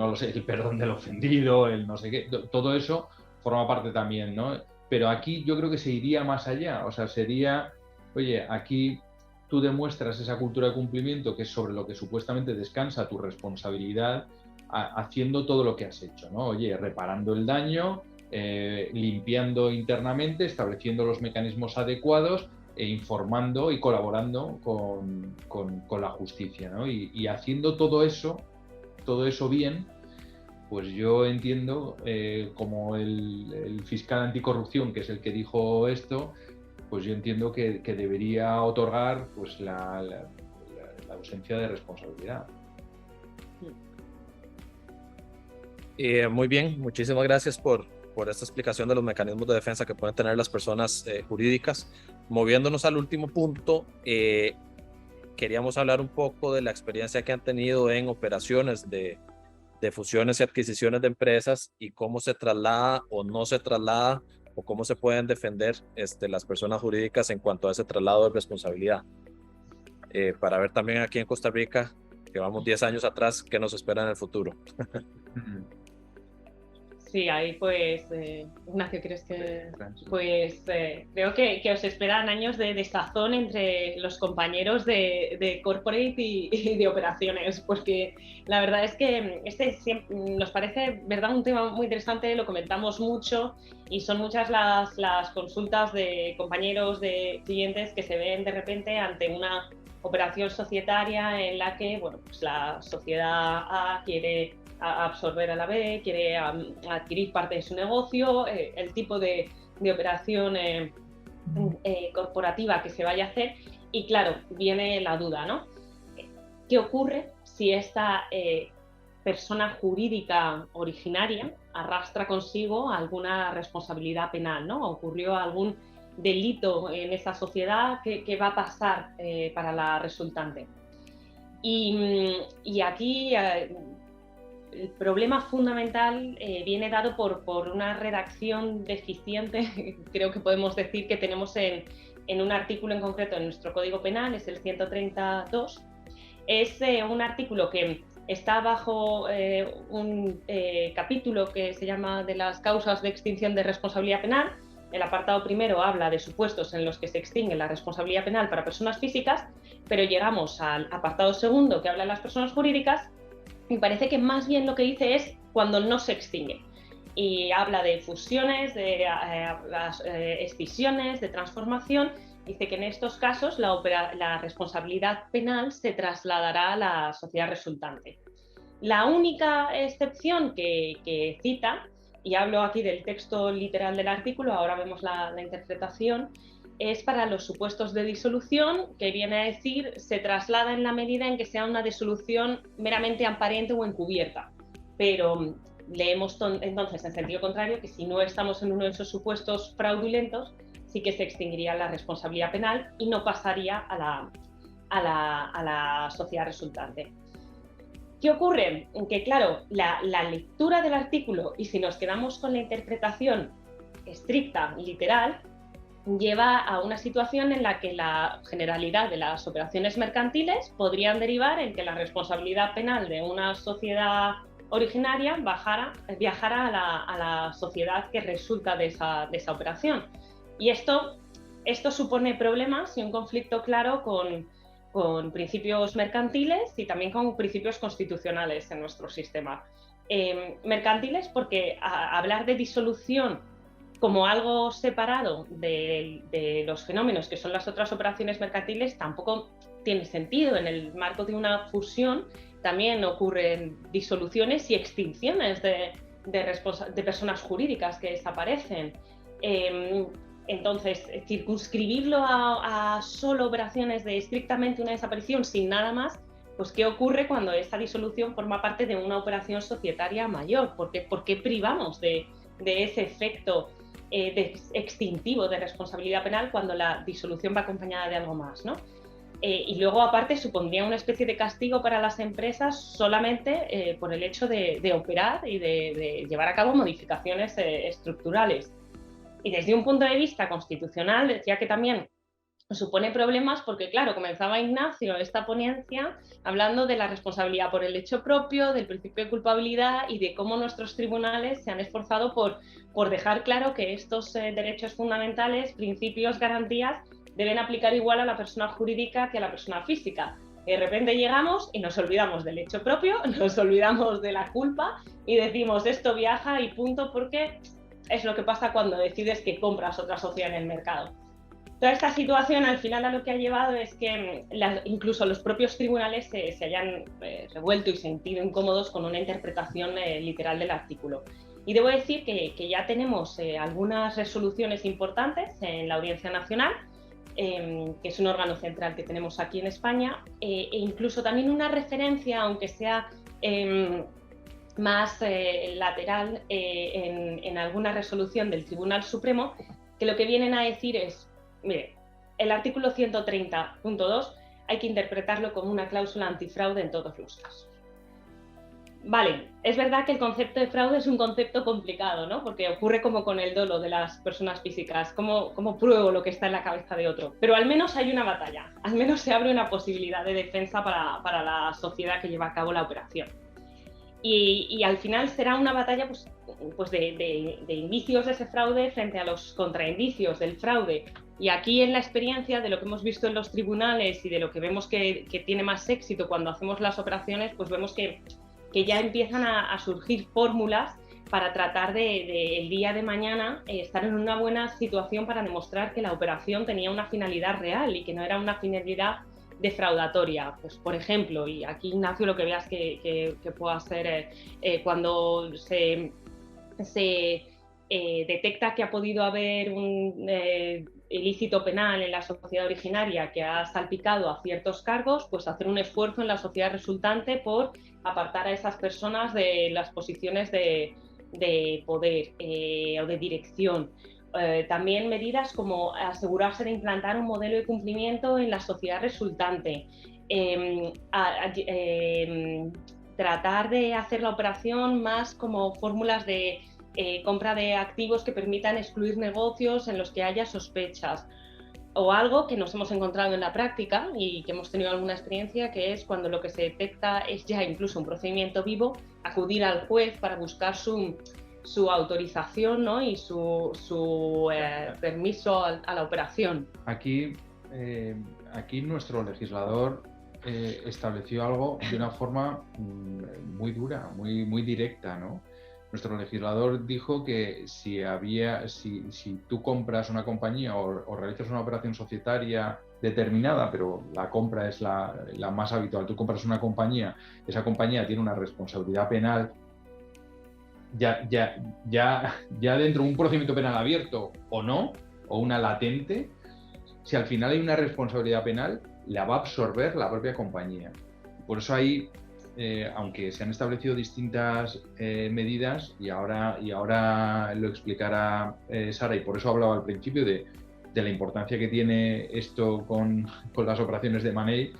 lo sé, el perdón del ofendido, el no sé qué, todo eso forma parte también, ¿no? Pero aquí yo creo que se iría más allá, o sea, sería, oye, aquí tú demuestras esa cultura de cumplimiento, que es sobre lo que supuestamente descansa tu responsabilidad, haciendo todo lo que has hecho, ¿no? Oye, reparando el daño, limpiando internamente, estableciendo los mecanismos adecuados e informando y colaborando con la justicia, ¿no? Y haciendo todo eso bien, pues yo entiendo, como el fiscal anticorrupción, que es el que dijo esto, pues yo entiendo que debería otorgar pues la ausencia de responsabilidad.
Muy bien, muchísimas gracias por esta explicación de los mecanismos de defensa que pueden tener las personas jurídicas. Moviéndonos al último punto, queríamos hablar un poco de la experiencia que han tenido en operaciones de fusiones y adquisiciones de empresas, y cómo se traslada o no se traslada, o cómo se pueden defender las personas jurídicas en cuanto a ese traslado de responsabilidad. Para ver también aquí en Costa Rica, que vamos 10 años atrás, qué nos espera en el futuro.
Sí, ahí pues, Ignacio, ¿crees que...? Pues creo que os esperan años de desazón entre los compañeros de corporate y de operaciones, porque la verdad es que nos parece, ¿verdad?, un tema muy interesante, lo comentamos mucho, y son muchas las consultas de compañeros, de clientes, que se ven de repente ante una operación societaria en la que, bueno, pues la sociedad A quiere absorber a la B, quiere adquirir parte de su negocio, el tipo de operación corporativa que se vaya a hacer, y claro, viene la duda, ¿no? ¿Qué ocurre si esta persona jurídica originaria arrastra consigo alguna responsabilidad penal, ¿no? ¿Ocurrió algún delito en esa sociedad? ¿Qué va a pasar para la resultante? Y aquí el problema fundamental viene dado por una redacción deficiente, creo que podemos decir, que tenemos en un artículo en concreto en nuestro Código Penal, es el 132. Es un artículo que está bajo un capítulo que se llama de las causas de extinción de responsabilidad penal, el apartado primero habla de supuestos en los que se extingue la responsabilidad penal para personas físicas, pero llegamos al apartado segundo que habla de las personas jurídicas y parece que más bien lo que dice es cuando no se extingue. Y habla de fusiones, de escisiones, de transformación. Dice que en estos casos la responsabilidad penal se trasladará a la sociedad resultante. La única excepción que cita, y hablo aquí del texto literal del artículo, ahora vemos la interpretación, es para los supuestos de disolución, que viene a decir se traslada en la medida en que sea una disolución meramente aparente o encubierta. Pero leemos entonces en sentido contrario que si no estamos en uno de esos supuestos fraudulentos, sí que se extinguiría la responsabilidad penal y no pasaría a la sociedad resultante. ¿Qué ocurre? Que claro, la lectura del artículo, y si nos quedamos con la interpretación estricta, literal, lleva a una situación en la que la generalidad de las operaciones mercantiles podrían derivar en que la responsabilidad penal de una sociedad originaria viajara a la sociedad que resulta de esa operación. Y esto supone problemas y un conflicto claro con principios mercantiles y también con principios constitucionales en nuestro sistema. Mercantiles porque hablar de disolución como algo separado de los fenómenos que son las otras operaciones mercantiles tampoco tiene sentido. En el marco de una fusión también ocurren disoluciones y extinciones de personas jurídicas que desaparecen. Entonces, circunscribirlo a solo operaciones de estrictamente una desaparición sin nada más, pues ¿qué ocurre cuando esa disolución forma parte de una operación societaria mayor? ¿Por qué privamos de ese efecto extintivo de responsabilidad penal cuando la disolución va acompañada de algo más, ¿no? Y luego, aparte, supondría una especie de castigo para las empresas solamente por el hecho de operar y de llevar a cabo modificaciones estructurales. Y desde un punto de vista constitucional, decía que también supone problemas porque, claro, comenzaba Ignacio esta ponencia hablando de la responsabilidad por el hecho propio, del principio de culpabilidad y de cómo nuestros tribunales se han esforzado por dejar claro que estos derechos fundamentales, principios, garantías, deben aplicar igual a la persona jurídica que a la persona física. De repente llegamos y nos olvidamos del hecho propio, nos olvidamos de la culpa y decimos esto viaja y punto, porque es lo que pasa cuando decides que compras otra sociedad en el mercado. Toda esta situación al final a lo que ha llevado es que incluso los propios tribunales se hayan revuelto y sentido incómodos con una interpretación literal del artículo. Y debo decir que ya tenemos algunas resoluciones importantes en la Audiencia Nacional, que es un órgano central que tenemos aquí en España, e incluso también una referencia, aunque sea más lateral, en alguna resolución del Tribunal Supremo, que lo que vienen a decir es, mire, el artículo 130.2 hay que interpretarlo como una cláusula antifraude en todos los casos. Vale, es verdad que el concepto de fraude es un concepto complicado, ¿no? Porque ocurre como con el dolo de las personas físicas, ¿cómo pruebo lo que está en la cabeza de otro? Pero al menos hay una batalla, al menos se abre una posibilidad de defensa para la sociedad que lleva a cabo la operación. Y al final será una batalla pues de indicios de ese fraude frente a los contraindicios del fraude. Y aquí, en la experiencia de lo que hemos visto en los tribunales y de lo que vemos que tiene más éxito cuando hacemos las operaciones, pues vemos que ya empiezan a surgir fórmulas para tratar de el día de mañana estar en una buena situación para demostrar que la operación tenía una finalidad real y que no era una finalidad defraudatoria. Pues, por ejemplo, y aquí, Ignacio, lo que veas que puedo hacer cuando se detecta que ha podido haber un ilícito penal en la sociedad originaria que ha salpicado a ciertos cargos, pues hacer un esfuerzo en la sociedad resultante por apartar a esas personas de las posiciones de poder o de dirección. También medidas como asegurarse de implantar un modelo de cumplimiento en la sociedad resultante, tratar de hacer la operación más como fórmulas de compra de activos que permitan excluir negocios en los que haya sospechas, o algo que nos hemos encontrado en la práctica y que hemos tenido alguna experiencia, que es cuando lo que se detecta es ya incluso un procedimiento vivo, acudir al juez para buscar su su autorización, ¿no? Y su permiso a la operación.
Aquí nuestro legislador estableció algo de una forma muy dura, muy directa, ¿no? Nuestro legislador dijo que si tú compras una compañía o realizas una operación societaria determinada, pero la compra es la más habitual, tú compras una compañía, esa compañía tiene una responsabilidad penal, ya dentro de un procedimiento penal abierto o no, o una latente, si al final hay una responsabilidad penal, la va a absorber la propia compañía. Por eso ahí, aunque se han establecido distintas medidas, y ahora lo explicará Sara, y por eso hablaba al principio de la importancia que tiene esto con las operaciones de money,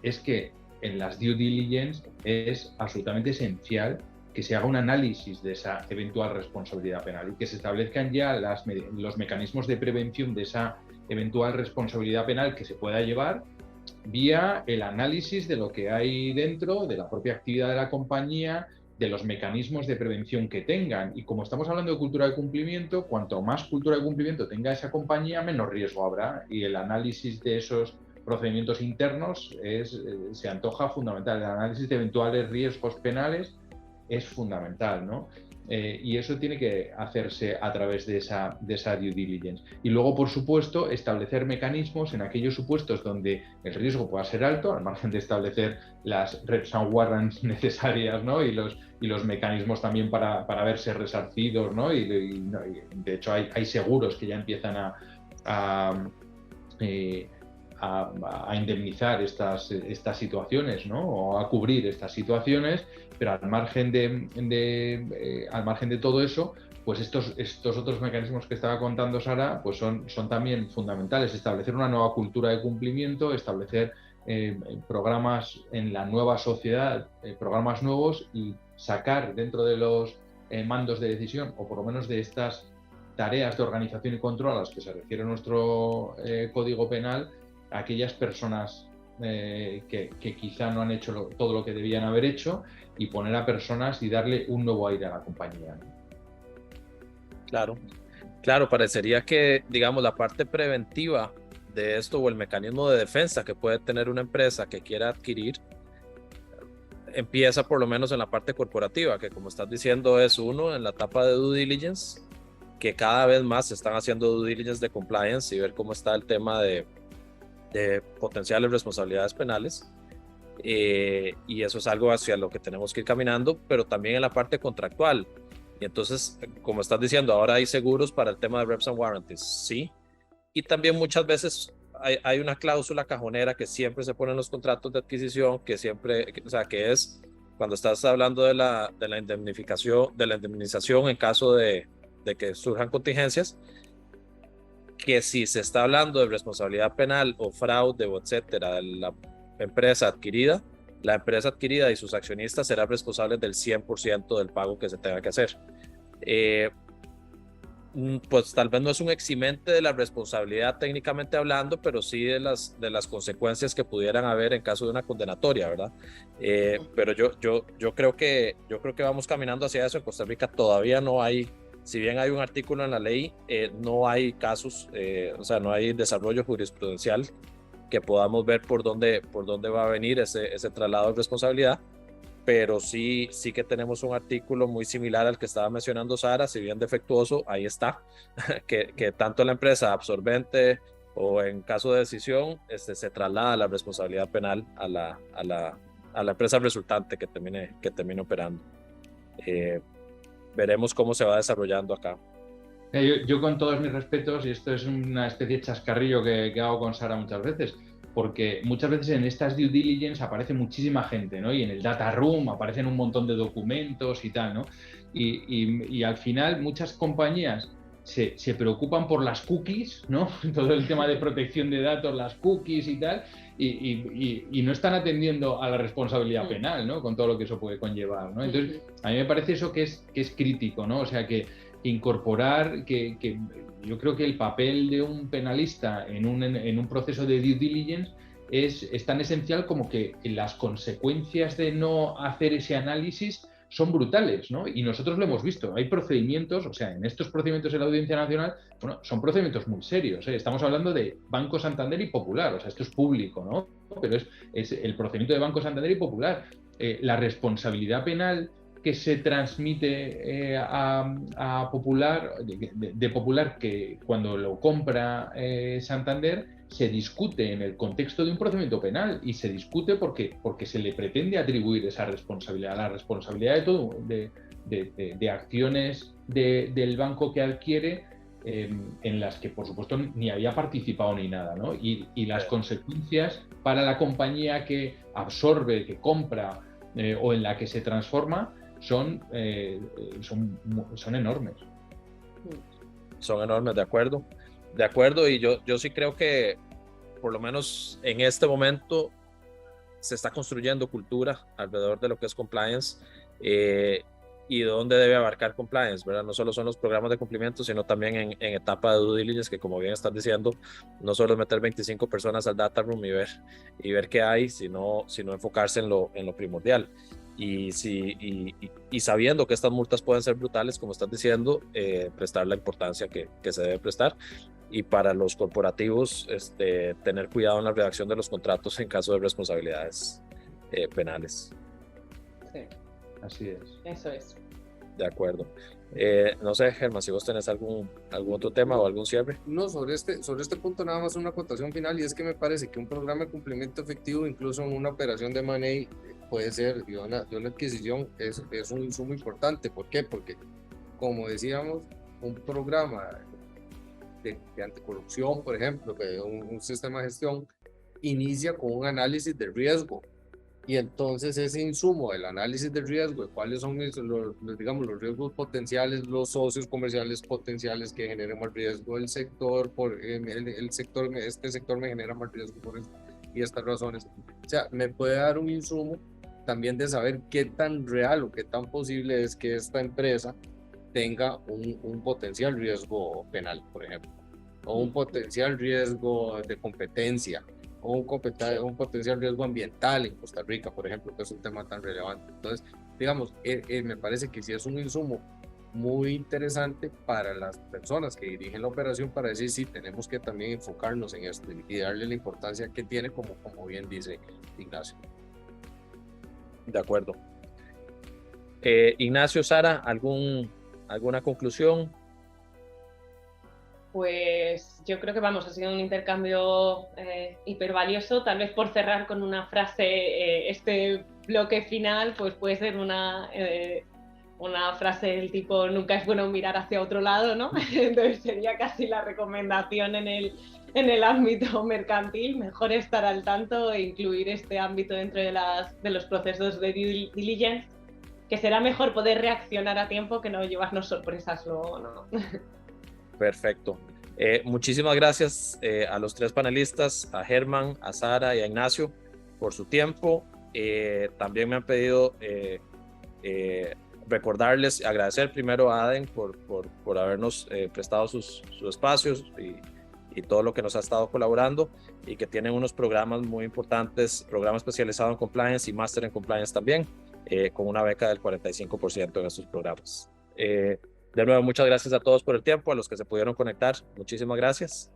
es que en las due diligence es absolutamente esencial que se haga un análisis de esa eventual responsabilidad penal y que se establezcan ya los mecanismos de prevención de esa eventual responsabilidad penal que se pueda llevar vía el análisis de lo que hay dentro de la propia actividad de la compañía, de los mecanismos de prevención que tengan. Y como estamos hablando de cultura de cumplimiento, cuanto más cultura de cumplimiento tenga esa compañía, menos riesgo habrá. Y el análisis de esos procedimientos internos se antoja fundamental. El análisis de eventuales riesgos penales es fundamental, ¿no? Y eso tiene que hacerse a través de esa due diligence. Y luego, por supuesto, establecer mecanismos en aquellos supuestos donde el riesgo pueda ser alto, al margen de establecer las reps and warrants necesarias, ¿no? y los mecanismos también para verse resarcidos, ¿no? Y de hecho hay seguros que ya empiezan a indemnizar estas situaciones, ¿no? O a cubrir estas situaciones, pero al margen de todo eso, pues estos otros mecanismos que estaba contando Sara, pues son también fundamentales. Establecer una nueva cultura de cumplimiento, establecer programas en la nueva sociedad, programas nuevos, y sacar dentro de los mandos de decisión, o por lo menos de estas tareas de organización y control a las que se refiere nuestro Código Penal, a aquellas personas que quizá no han hecho todo lo que debían haber hecho, y poner a personas y darle un nuevo aire a la compañía, ¿no?
Claro, parecería que, digamos, la parte preventiva de esto, o el mecanismo de defensa que puede tener una empresa que quiera adquirir, empieza por lo menos en la parte corporativa, que, como estás diciendo, es uno en la etapa de due diligence, que cada vez más se están haciendo due diligence de compliance y ver cómo está el tema de potenciales responsabilidades penales, y eso es algo hacia lo que tenemos que ir caminando, pero también en la parte contractual. Y entonces, como estás diciendo, ahora hay seguros para el tema de reps and warranties, sí, y también muchas veces hay una cláusula cajonera que siempre se pone en los contratos de adquisición, que es cuando estás hablando de la indemnización en caso de que surjan contingencias, que si se está hablando de responsabilidad penal o fraude o etcétera de la empresa adquirida, la empresa adquirida y sus accionistas serán responsables del 100% del pago que se tenga que hacer. Pues tal vez no es un eximente de la responsabilidad técnicamente hablando, pero sí de las consecuencias que pudieran haber en caso de una condenatoria, ¿verdad? Pero yo creo que vamos caminando hacia eso. En Costa Rica todavía no hay, si bien hay un artículo en la ley, no hay casos, o sea, no hay desarrollo jurisprudencial que podamos ver por dónde va a venir ese traslado de responsabilidad, pero sí que tenemos un artículo muy similar al que estaba mencionando Sara, si bien defectuoso, ahí está, que tanto la empresa absorbente o en caso de decisión se traslada la responsabilidad penal a la empresa resultante que termine operando. Veremos cómo se va desarrollando acá.
Yo con todos mis respetos, y esto es una especie de chascarrillo que hago con Sara muchas veces, porque muchas veces en estas due diligence aparece muchísima gente, ¿no? Y en el data room aparecen un montón de documentos y tal, ¿no? Y al final muchas compañías se preocupan por las cookies, ¿no? Todo el tema de protección de datos, las cookies y tal, y no están atendiendo a la responsabilidad penal, ¿no? Con todo lo que eso puede conllevar, ¿no? Entonces, a mí me parece eso que es crítico, ¿no? O sea, que incorporar, que yo creo que el papel de un penalista en un proceso de due diligence es tan esencial como que las consecuencias de no hacer ese análisis son brutales, ¿no? Y nosotros lo hemos visto. Hay procedimientos, o sea, en estos procedimientos de la Audiencia Nacional, bueno, son procedimientos muy serios, ¿eh? Estamos hablando de Banco Santander y Popular, o sea, esto es público, ¿no? Pero es el procedimiento de Banco Santander y Popular. La responsabilidad penal que se transmite a Popular, de Popular, que cuando lo compra Santander, se discute en el contexto de un procedimiento penal, y se discute porque se le pretende atribuir esa responsabilidad, la responsabilidad de todo, de acciones del banco que adquiere, en las que por supuesto ni había participado ni nada, ¿no? Y las consecuencias para la compañía que absorbe, que compra, o en la que se transforma, son enormes.
Son enormes, de acuerdo. De acuerdo, y yo sí creo que por lo menos en este momento se está construyendo cultura alrededor de lo que es compliance, y dónde debe abarcar compliance, ¿verdad? No solo son los programas de cumplimiento, sino también en etapa de due diligence, que como bien estás diciendo, no solo es meter 25 personas al data room y ver qué hay, sino enfocarse en lo primordial. Y sabiendo que estas multas pueden ser brutales, como estás diciendo, prestar la importancia que se debe prestar. Y para los corporativos, tener cuidado en la redacción de los contratos en caso de responsabilidades penales.
Sí.
Así es.
Eso es.
De acuerdo. No sé, Germán, si vos tenés algún otro tema o algún cierre.
No, sobre este punto nada más una acotación final, y es que me parece que un programa de cumplimiento efectivo, incluso en una operación de M&A, puede ser, de una adquisición, es un insumo importante. ¿Por qué? Porque, como decíamos, un programa de anticorrupción, por ejemplo, un sistema de gestión, inicia con un análisis de riesgo. Y entonces ese insumo del análisis de riesgo, de cuáles son digamos, los riesgos potenciales, los socios comerciales potenciales que generen más riesgo del sector, este sector me genera más riesgo por eso y estas razones. O sea, me puede dar un insumo también de saber qué tan real o qué tan posible es que esta empresa tenga un potencial riesgo penal, por ejemplo, o un potencial riesgo de competencia, o un potencial riesgo ambiental en Costa Rica, por ejemplo, que es un tema tan relevante. Entonces, digamos, me parece que sí es un insumo muy interesante para las personas que dirigen la operación, para decir, sí, tenemos que también enfocarnos en esto y darle la importancia que tiene, como bien dice Ignacio.
De acuerdo. Ignacio, Sara, ¿alguna conclusión?
Pues yo creo que ha sido un intercambio hiper valioso. Tal vez por cerrar con una frase, este bloque final, pues puede ser una frase del tipo: nunca es bueno mirar hacia otro lado, ¿no? Entonces sería casi la recomendación en el ámbito mercantil: mejor estar al tanto e incluir este ámbito dentro de los procesos de due diligence, que será mejor poder reaccionar a tiempo que no llevarnos sorpresas luego, ¿no?
Perfecto. Muchísimas gracias a los tres panelistas, a Germán, a Sara y a Ignacio, por su tiempo. También me han pedido recordarles, agradecer primero a Aden por habernos prestado sus espacios y todo lo que nos ha estado colaborando, y que tienen unos programas muy importantes, programa especializado en compliance y máster en compliance también, con una beca del 45% en estos programas. De nuevo, muchas gracias a todos por el tiempo, a los que se pudieron conectar, muchísimas gracias.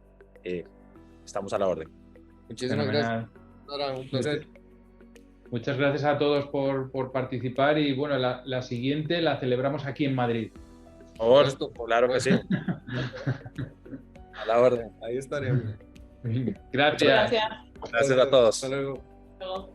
Estamos a la orden.
Muchísimas gracias. Un placer.
Muchas gracias a todos por participar, y bueno, la siguiente la celebramos aquí en Madrid.
Por favor, claro que sí. A la orden.
Ahí estaremos.
Gracias.
Gracias a todos.
Hasta luego.
Luego.